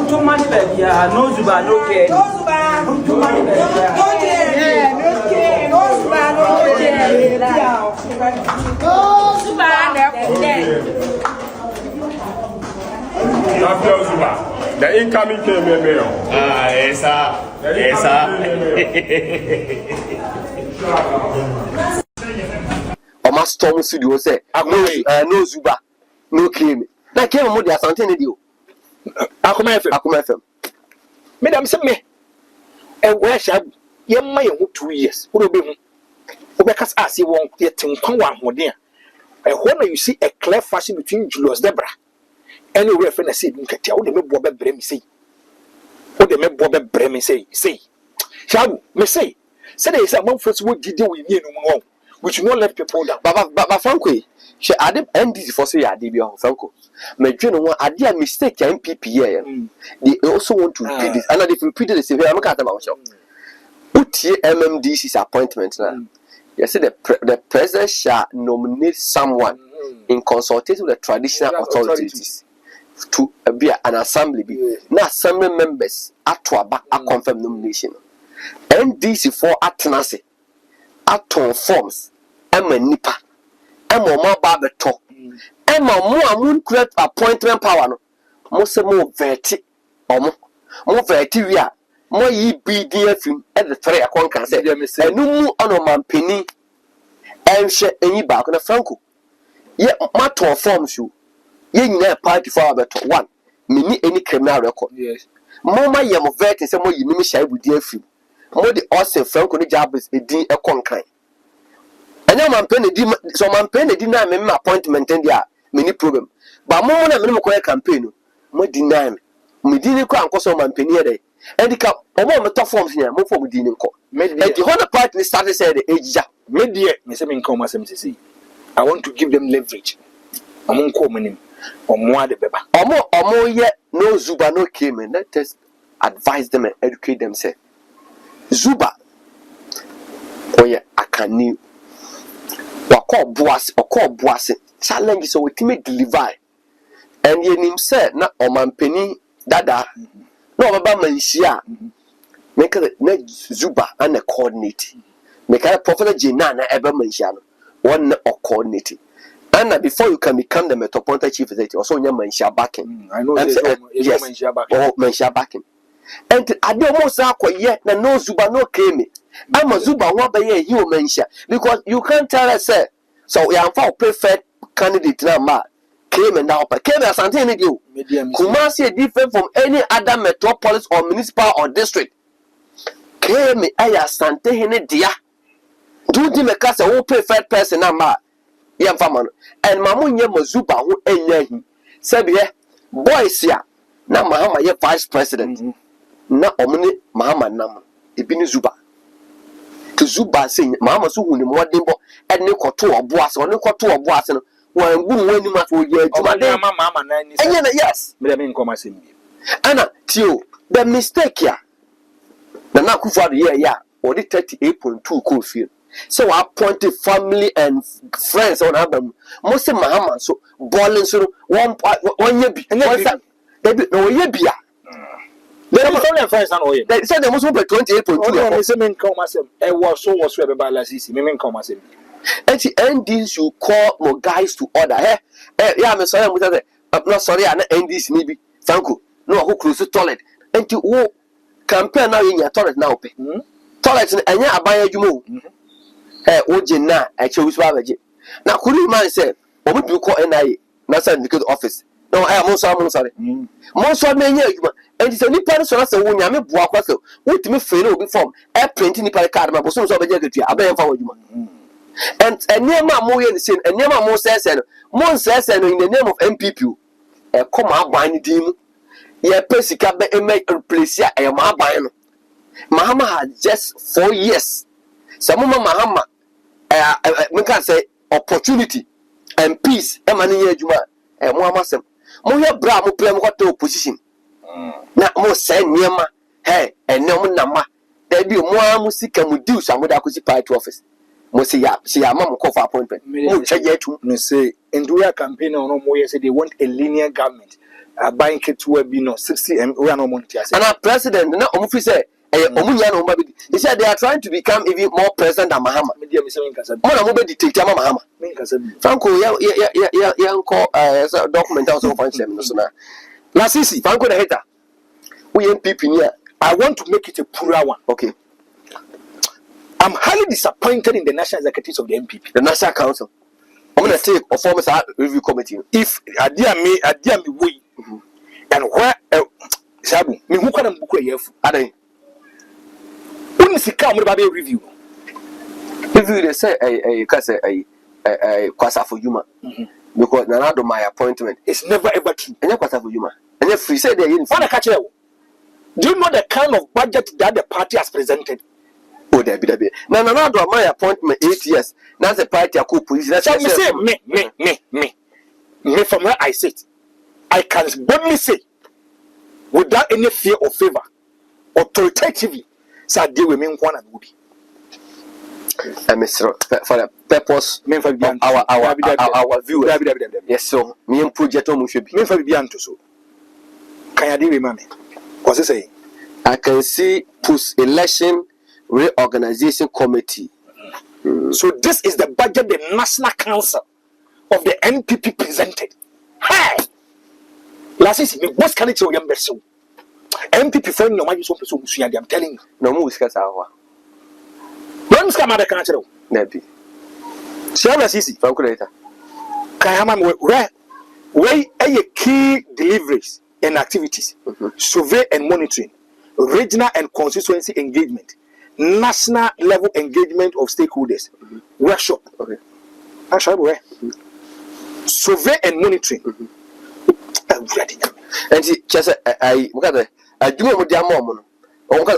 too much baby, no Zuba, no care. No Zuba, too much baby. No care, no care, no Zuba, no care. No Zuba, After Zuba, the incoming mayor. Yes, sir. Yes, sir. Oma storm studio say, no Zuba, no claim. Na came mo dia something dey. Akoma FM. Madam say me. E where sha ye ma ye ho 2 years. Wo be hu. Wo be kas ase won ye tenkwan wa hoden a. E ho na you see a clear fashion between Julius Debra. Anyway friend na say nkatia wo de me bo be brem say. Wo de me bo be brem say. Shabu me say they say manfo wo gide we ni enum no. We should not let people down. Baba Franco, she added NDC for say ade bi on Franco. Me dwene won ade a mistake NPP here. They also want to repeat this. And if you repeat the same way, I'm going to show. Utie MMDC's appointment now. You see the president shall nominate someone in consultation with the traditional authorities to be an assembly. Now assembly members at to back a confirmed nomination. NDC for atenase aton forms ema nipa ema ma ba beto ema mo amun create appointment power no mo se mo veti omo mo veti wi a mo yi bdf e the three akon kan se enu mu ono mampeni enhwe enyi ba ko na Franco ye maton forms you ye nyina party for beto one mini any criminal record Yes. Mo ma ye mo veti se mo yi mi sha bdf mo de ose Franco ni jabs edin e konkan anya man pen di so man pen di na me appointment dia many problem ba mo na me mo ko campaign mo deny me di ni ko ankoso man pen here dey and ka omo me to forms nya mo form di ni ko me di honor party started say the ejja Me dear, me say me nka o masem sisi. I want to give them leverage. Omo nko omonim. Omo ade beba. Omo ye no Zuba no came and let us advise them and educate them say Zuba oye akani wakọ boase challenge so we can deliver and ye nim say na omampeni dada na obaba manhia make na Zuba and a coordinate make a professor Jena na eba manhia no one na coordinate and before you can become the metropolitan chief executive also nya manhia backing I know yes manhia backing. Oh manhia backing and ade almost akoye na no Zuba no came I'm a Zuba one by a human mention because you can't tell us, sir. So we are for preferred candidate now. Came and now, but came as something you. Kumasi different from any other metropolis or municipal or district. Came as something dear. Do the Macassa who preferred person now, young farmer and Mamunya Mazuba who ain't Sabia boys ya now Mahama vice president. Na omni Mahama Nam Ibini Zuba. Zuba saying, Mamma so when more dimbo and no to a boss or no to a boss and one woman you must will get to my Mama 9. Yes, Me dem nko masem. Anna, Tio, the mistake here. The Naku for the year, or the 38.2 cool field. So I appointed family and friends on album. Most of Mahama so balling so 1 year be they be no year be. They only friends and oil. They said they must be 28.2. Me say me nka masem. E was so we be balance me nka masem. And the NDs you call more guys to order. Yeah, I'm sorry, I'm not sorry, I'm not NDs maybe. Franco, no, who close the toilet. And you campaign now in your toilet now. Toilet and yeah, buy you move. Ojina, I chose Wabaji. Now, could you mind say, what would you call NIA? National Executive Office? No, I am also sorry. Most of many and it's a nipper so as a woman, I'm a walk with me fail before a printing nipper card, my bosom of a jacket, I bear for you. And near my more in the sin, and near my more says, and more says, and in the name of NPP, a comma binding team, ye Persica make a place here, I am a buying. Mahama had just 4 years. Some Mahama, we can say opportunity and peace, and money, Juma, and Muhammad. Moya bra mo play mo to opposition na mo say niema hey enom nama there be mo amusika mo do some da kosi party office mo say ya ma mo call for appointment mo cheje tu no say Nduya campaign no mo say they want a linear government buying to be no 60 we are no money say and our president na omo fi say omunya no mba bi he said they are trying to become even more president than Mahama media me say me kasa mo na mo be dictate Mahama me kasa bi Franco ya nko document also function so na la sisi Franco the hater we NPP here I want to make it a pura one. Okay, I'm highly disappointed in the national executives of the NPP, the National Council. I'm going to take a former review committee. If adia me we and where sabu me who can book a year Ade when is come about a review they say a kwasa for Juma because na do my appointment it's never ever true and kwasa for Juma and if free say they in for the catch. Do you know the kind of budget that the party has presented? Oh, there be. Now, do my appointment 8 years. Now the party are cool police. That's me say me from where I sit, I can boldly say, without any fear or favor, authoritatively, say deal with me one and would be. Mr. For the purpose our view. Yes, so me and project should be. Me for be anto so. Can you deal with me? What's it saying? I can see post-election reorganization committee. So this is the budget the National Council of the NPP presented. Hey, last year me boss can it your so NPP for no money so I'm telling you. No more discuss our. Don't come out can't you? Maybe. So last year, calculator. Can where a key deliveries and activities, survey and monitoring, regional and constituency engagement, national level engagement of stakeholders, workshop. Okay. Survey and monitoring. And see, just I do what they are more.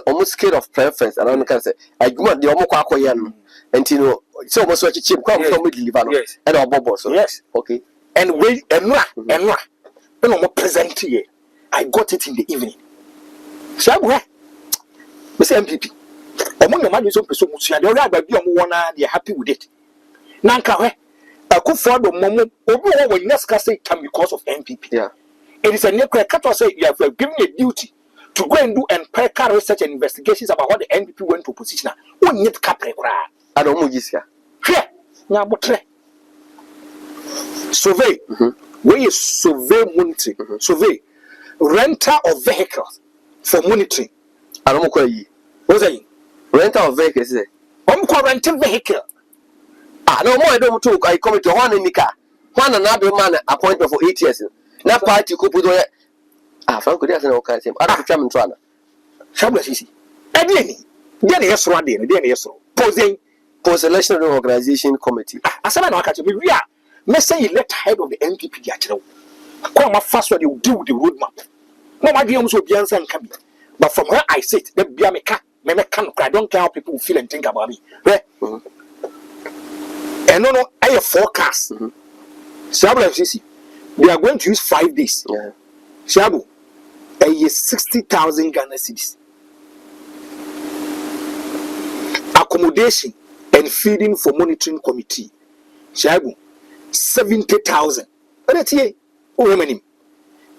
Almost scale of preference, and I can say, I do what the Omoquacoyan, and you know, so almost what you chip come from with Livan, and our Bobo. So, yes, okay. And wait, and no more present here. I got it in the evening. So, where? Mr. MPP, among the man is so they're happy with it. Nanka, I could follow Momo, or when Nesca come because of NPP. Yeah. It is a new cut say you have given a duty to go and do empirical research and investigations about what the NPP went to opposition. One need capre. I don't know this here. Here, now, survey. Where is survey monitoring? Survey rental of vehicles for monitoring. I don't know what's that? Rental of vehicles. Rental vehicle. No more. I don't talk. I come to one in the car. One another man appointment for 8 years. Now party could put it. Franco, there's no kind of him. I don't come and try. Shabba easy. Then yes, one day, then yes, posing post-election reorganization committee. I said, I catch me. We are. Let's say you let head of the NPP. Come fast when you do the roadmap. No, my dreams will be answered and coming. But from where I sit, the Biamica, I don't care how people feel and think about me. And no, I have forecast. Shabu, we are going to use 5 days. Shabu, a year 60,000 Ghana cedis. Accommodation and feeding for monitoring committee. Shabu, 70,000.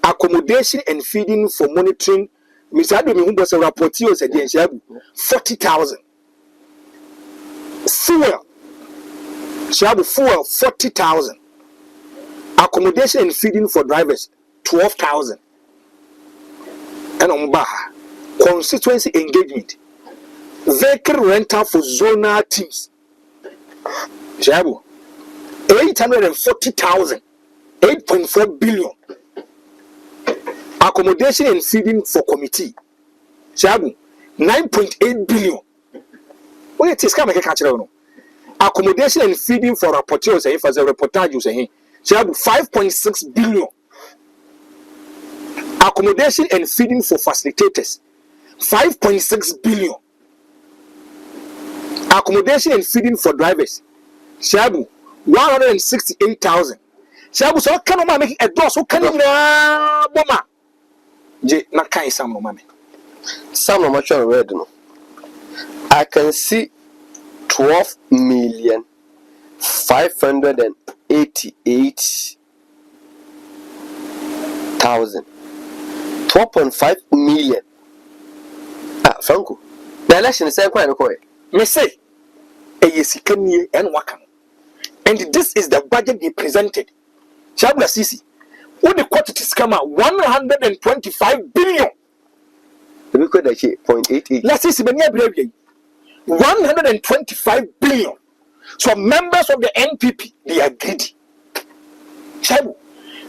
Accommodation and feeding for monitoring. Mr. Adam, who was a rapporteur, said 40,000. Fuel. Shabu fuel 40,000. Accommodation and feeding for drivers 12,000. And on Baha, constituency engagement, vehicle rental for zonal teams. Shabu 840,000, 8.4 billion. Accommodation and feeding for committee. Shabu 9.8 billion. Wait, it's coming catch no. Accommodation and feeding for rapporteurs and for the reportage saying Shabu 5.6 billion. Accommodation and feeding for facilitators 5.6 billion. Accommodation and feeding for drivers Shabu 168,000. Shabu so can no make a door so can na mama. Je na kai sam no mama. Some of my read no. I can see 12,588,000. 12.5 million. Franco. The election is quite okay. Me say, a yesikani and wakan. And this is the budget they presented. Shabla Sisi, what the quantities come out 125 billion. We could actually 0.88. Let's see, 125 billion. So members of the NPP, they are greedy. Shabu,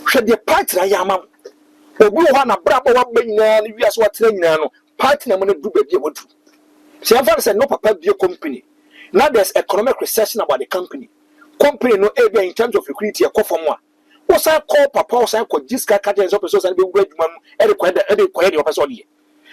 should the party I am. Obi wana brabo wa benya ni wiase wa tena nyina no party na mo do ba bia wodu. She have said no papa be a company. Now there's economic recession about the company. Company no area in terms of liquidity e for mo. Wo say call papa wo say call jiska ka den so person say be wu adwuma mu e de kwede the person dey.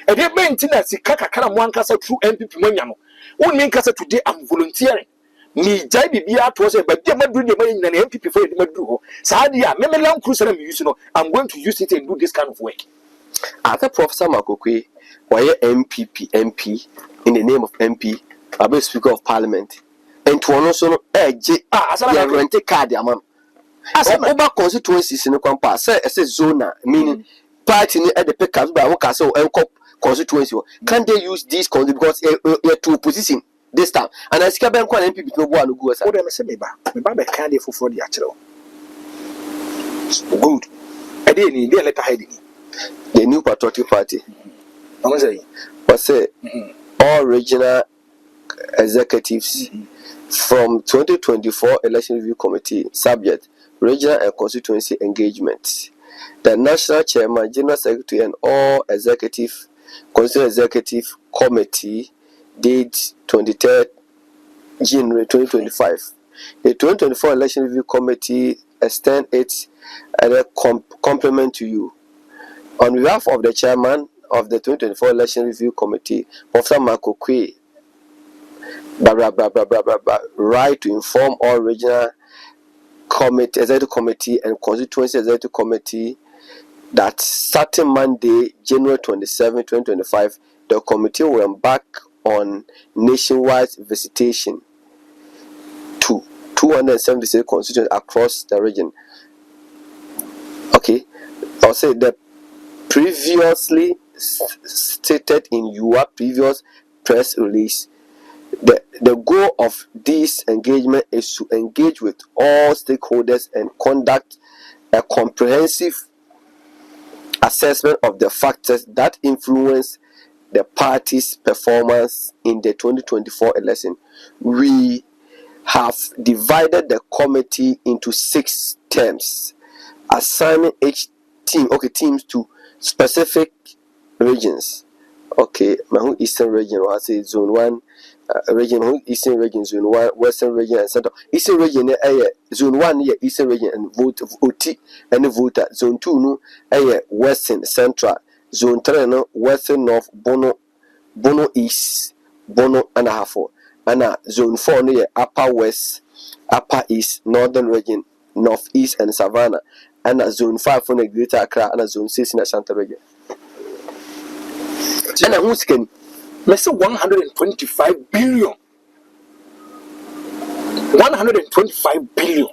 E dey maintenance sika kakara mo ankasa through NPP manya no. Won me nkasa today I'm volunteering. Me jai bibia to say but dey madu dey manya na NPP for dey madu ho. Sa dia me land cruiser na me use no I'm going to use it and do this kind of work. After Professor Makokwe, why NPP MP in the name of MP, Abe Speaker of Parliament, and to also rent a card, man. As a constituencies in the Kwampa, say zona, meaning party at the pickup by Wakaso and constituency. Can they use these because they're two position this time? And I see Ben Kwan NPP no one go as I say, me ba candy for the actual. Good. I didn't need a letter hiding. The new patriotic party. Was say all regional executives from 2024 election review committee subject regional and constituency engagement. The national chairman, general secretary, and all executive constituent executive committee date 23rd January 2025. The 2024 election review committee extend its compliment to you. On behalf of the chairman of the 2024 election review committee, Professor Makokwe, right to inform all regional committee, executive committee, and constituency executive committee that starting Monday, January 27, 2025, the committee will embark on nationwide visitation to 276 constituencies across the region. Okay, I'll say the previously stated in your previous press release, the goal of this engagement is to engage with all stakeholders and conduct a comprehensive assessment of the factors that influence the party's performance in the 2024 election. We have divided the committee into 6 terms, assigning each teams to specific regions. Okay, my Eastern region, I say zone 1, region, Eastern region, zone 1, Western region, and Central. Eastern region, zone 1, Eastern region, and vote OT and voter. Zone 2, no, Western, Central. Zone 3, no, Western, North, Bono East, Bono and a half. And zone 4, no, Upper West, Upper East, Northern region, Northeast, and Savannah. And zone 5 for the Greater Accra, and zone 6 in the Santa region. And who's can let's say 125 billion. 125 billion.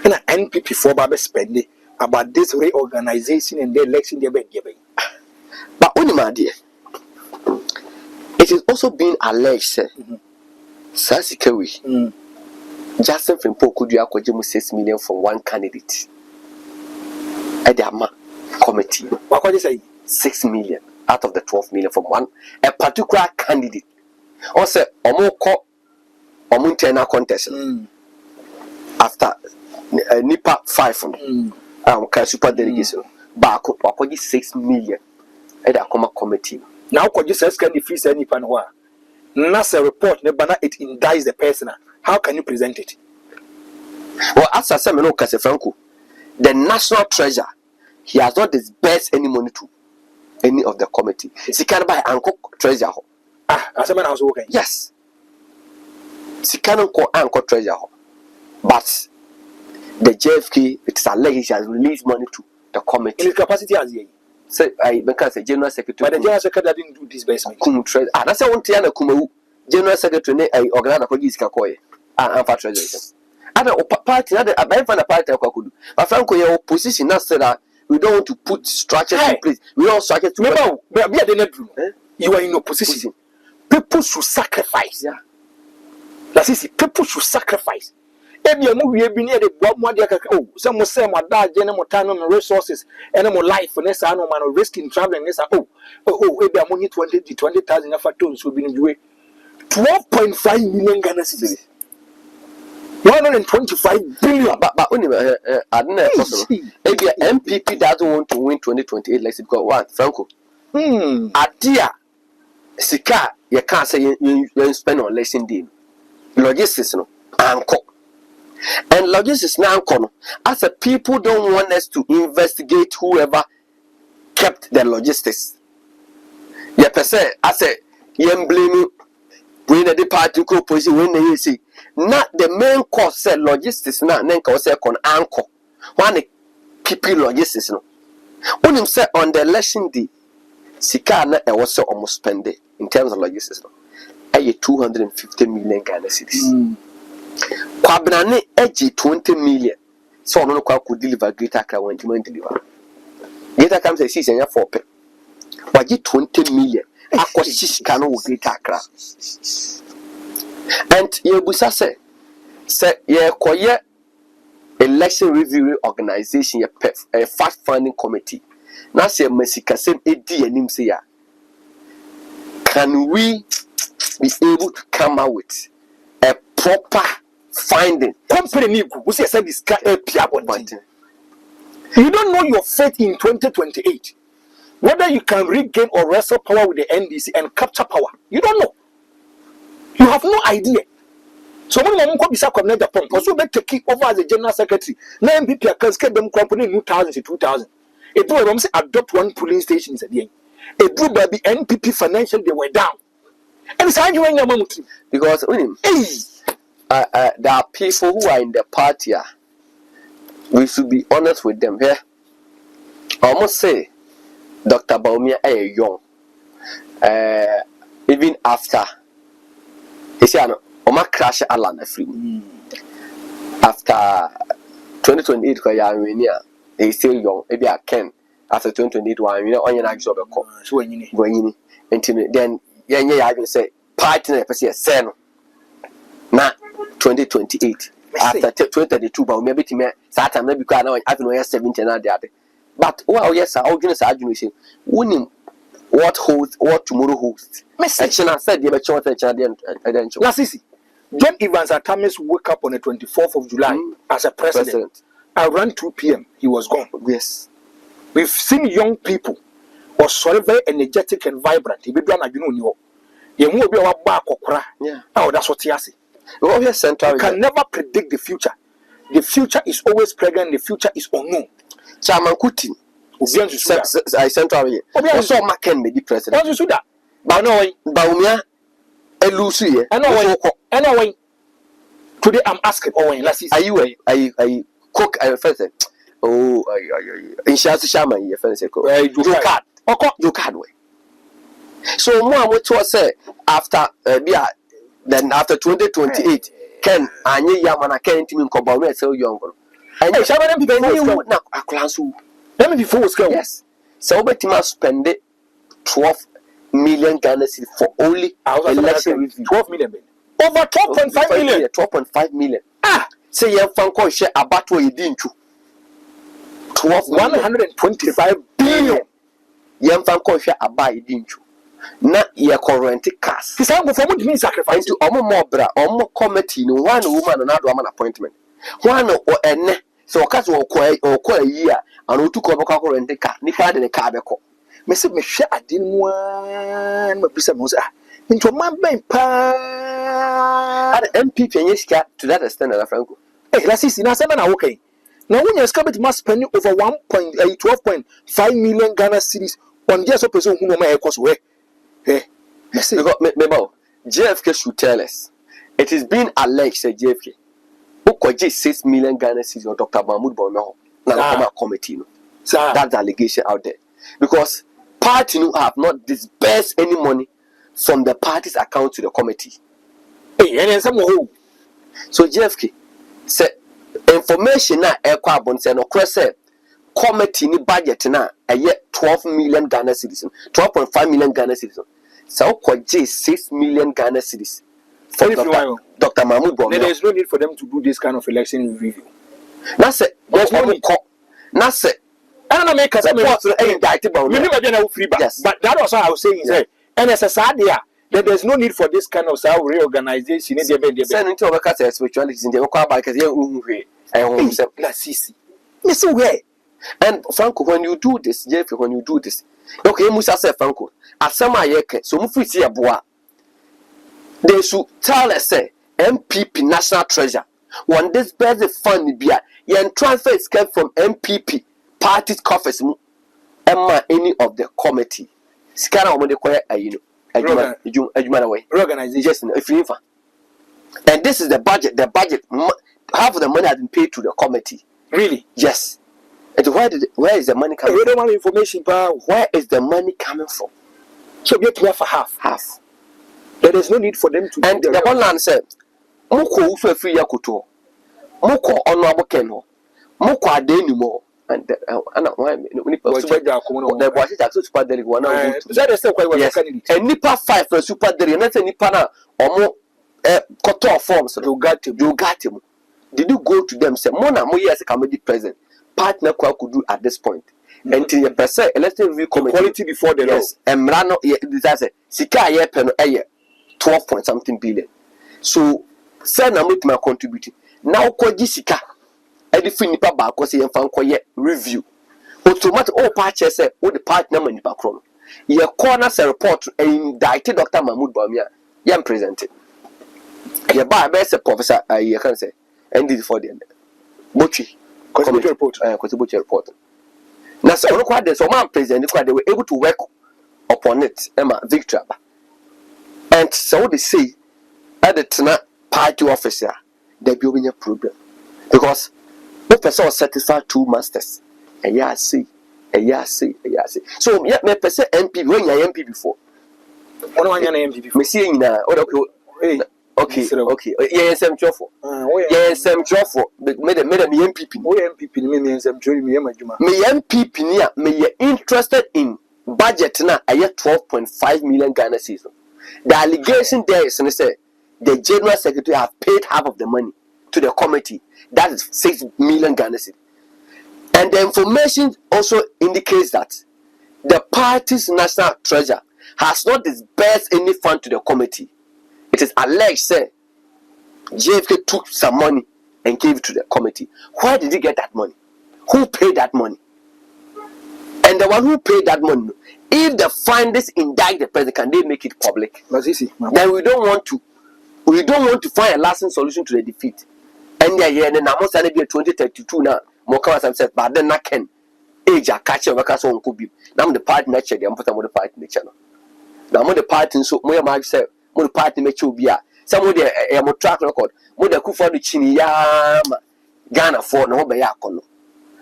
And NPP for Baba spending about this reorganization and the election they been giving. But only my dear, it is also being alleged, sir. Sasikawi. Justin Fimpo could you acquire 6 million from one candidate at the committee. What could you say? 6 million out of the 12 million from a particular candidate. Also, internal contest after NIPA 5 super delegation. back up 6 million at a committee. Now could you say can defeat any panwa? NASA report never it indicts the person. How can you present it? Well, as I said, Franco, the national treasure, he has not disbursed any money to any of the committee. He can buy Uncle treasure. As a man, I was working. Yes. She cannot call Uncle treasure. But the JFK, it is alleged he has released money to the committee. In his capacity as he. Say, because the general secretary. But the general secretary didn't do disbursement. Treasure. That's why I want to know Kumu. General secretary, I organize a police Kakoy. And for treasure. Other party, other I find a party I could do. But Franco, your position now said that we don't want to put structures in place. We don't structure to remember. You are in opposition. People should sacrifice. Yeah. That's it. People should sacrifice. Every movie have been near the oh, some will say my dad, general time and resources, animal life, and this animal man risking traveling. This maybe I'm only 20,000 for tons will be in the way. 12.5 million Ghana cedis. 125 billion. But anyway, I don't know. Maybe NPP doesn't want to win 2028. Let's go one, Franco. Adia, Sika, you can't say you spend on election day. Logistics, no, anchor. And logistics now, as a people don't want us to investigate whoever kept the logistics. Yeah, per se, I say, you blame when the party position when they see. Not the main cause said logistics now, then cause con anchor. One PP logistics no. When him said on the election day, Sikana was so almost spend it in terms of logistics no. 250 million Ghana cedis. Kwabnane edgy 20 million. So no could deliver Greater Accra when you deliver. Greater comes a season ya 4 pe. Waji 20 million. Akwa Shishkano Greater Accra. And Yebusa say ye koye election review organization a fast funding committee. Now say Mesika same edi anim say ya. Can we be able to come out with a proper finding? Company we say this guy you don't know your fate in 2028. Whether you can regain or wrestle power with the NDC and capture power. You don't know. You have no idea. So when you come to Japan, because you better take over as a general secretary. Now NPP can scale them company 1,000 to 2,000. It do say adopt one polling station is a day. It do baby NPP financial they were down. And it's how you in your mouth. Because there are people who are in the party. We should be honest with them here. I must say, Dr. Baumia is young. Even after. He said, "Oma crash Alan free." After 2028, he's still young. Maybe I can. After 2028, you know, on your next job, going in. Then, I can say, partner, per se, sen. Na 2028. After 2032, but maybe to me, Saturn, maybe because now I know 70 and the other. But well, yes, I'll give us argument. Winning. What holds, what tomorrow holds. Message. I said, John Evans Atamis woke up on the 24th of July as a president. Around 2 p.m., he was gone. Yes. We've seen young people who are very energetic and vibrant. Yeah. Oh, that's what he has. You can never predict the future. The future is always pregnant. The future is unknown. Chairman Kuti. I central here. Also, Macken may be president. What you that? Baumia, Elusi, and today I'm asking Owen. Are you cook? I first said, oh, in Shaz Shaman, you first said, you can't wait. So, more what was said after then after 2028, Ken, I knew Yamana can't even come back so young. And I shall be now a class who. Let me before school. Yes. So we must spend 12 million Ghana cedis for only election review. 12 million. Over 12.5 million. 12.5 million. Say you fan call share about what you didn't do. 125 billion. You fan call share about you didn't do. Na your current cast. This time before we sacrifice to more bra, more committee, no one woman, another woman appointment. One or So cats will call a year and to cover car and the car. Nipa de car beko. Me say me hwe ade no an ma bisa mo say into man ben pa And NPP and yes to that extent Franco. eh la sisi na say na wo kai na wo nya ska bet ma spend over 12.5 million Ghana cedis on just person who no ma e cost we eh me say JFK should tell us. It is being alleged that JFK Ukoji 6 million Ghana cedis on Dr. Mahmoud Bono na committee no. That's the allegation out there. Because party no have not disbursed any money from the party's account to the committee. eh and some who So JFK said information na ekwa say no say committee ni budget na 12 million Ghana cedis 12.5 million Ghana cedis. So Ukoji 6 million Ghana cedis for Dr. Mahmoud Bono. There is no need for them to do this kind of election review. That's it. There's no need. That's it. I don't make us free yes. But that was what I was saying. Yeah. And as a sad there's no need for this kind of reorganization. Send into our spiritualities in the Oka because you're and Franco, when you do this, Jeffrey, when you do this, okay, Musa said Franco, as some are so Mufi see a boa. They should tell us, say, NPP National Treasure. When this birthday fund be yen transfer is kept from NPP party's coffers, Emma any of the committee. Scanner when they call it way. Reorganization, if you and this is the budget. The budget, half of the money has been paid to the committee. Really? Yes. And where is the money coming from? We don't want information, but where is the money coming from? So we have to have for half. There is no need for them to. And the one land said, Moko ufe free yakuto, Moko honorable keno, Moko adeni mo, and why the boys are super deli one. That is still quite well. And Nipa 5 for super deli, and that's a Nipana or more koto forms. You got him. Did you go to them? Say, Mona, mo yes, a comedy present. Partner could do at this point. Until you perceive elected review quality before the law. And Mrano, that's it. Sika ye pen 12 point something billion. So, send a my contributing. Now, call Jessica. Edifin nipa ba ko se yemfa nkoye review. Automatic all patches say what the partner man nipa kro. Ye corner say report indicted Dr. Mahmoud Bawumia. Yam presented. Ye ba be say professor ye can say ended for the end. Bochi committee report report. Now so no kwade so man present they were able to work upon it. Emma victory. And so they say at the party officer there be a problem because the person satisfied 2 masters. A year see. So yeah, me person MP when you MP before. What do you MP? Me see na okay. Yeah, some trouble. Yeah, some trouble. Me MPP. MPP me some trouble me majuma. Me MPP niya me interested in budget na 12.5 million Ghana cedis. The allegation there is say the general secretary have paid half of the money to the committee. That is 6 million Ghana cedis. And the information also indicates that the party's national treasurer has not disbursed any fund to the committee. It is alleged, say, JFK took some money and gave it to the committee. Where did he get that money? Who paid that money? And the one who paid that money, if the findings indict the president, can they make it public? Then we don't want to find a lasting solution to the defeat. And then I'm also going to be 2032 now. Mokawa said, but then I can age a catcher workers on could be. Now the party nature, the important the party nature. Now the party so more might say, more party make you be a some of the track record, more the coup for the chini yama Ghana for no by Yakono.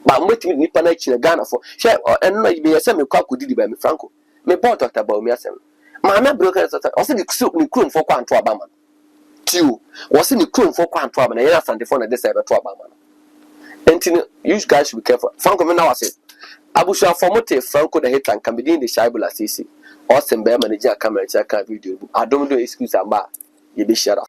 But I'm waiting Nippon Ghana for share and not be a semi cock could do by me Franco. Me bought Dr. Bawumia. My broker also the soup in Krum for Quanto Obama. Two was in the Krum for Quanto Obama, and I found the phone at this ever to Obama. And you guys should be careful. Franco now said, Abusha formote Franco the head can be in the Shaibula CC. Austin Bear manager camera check video. I don't do excuse about you be shut up.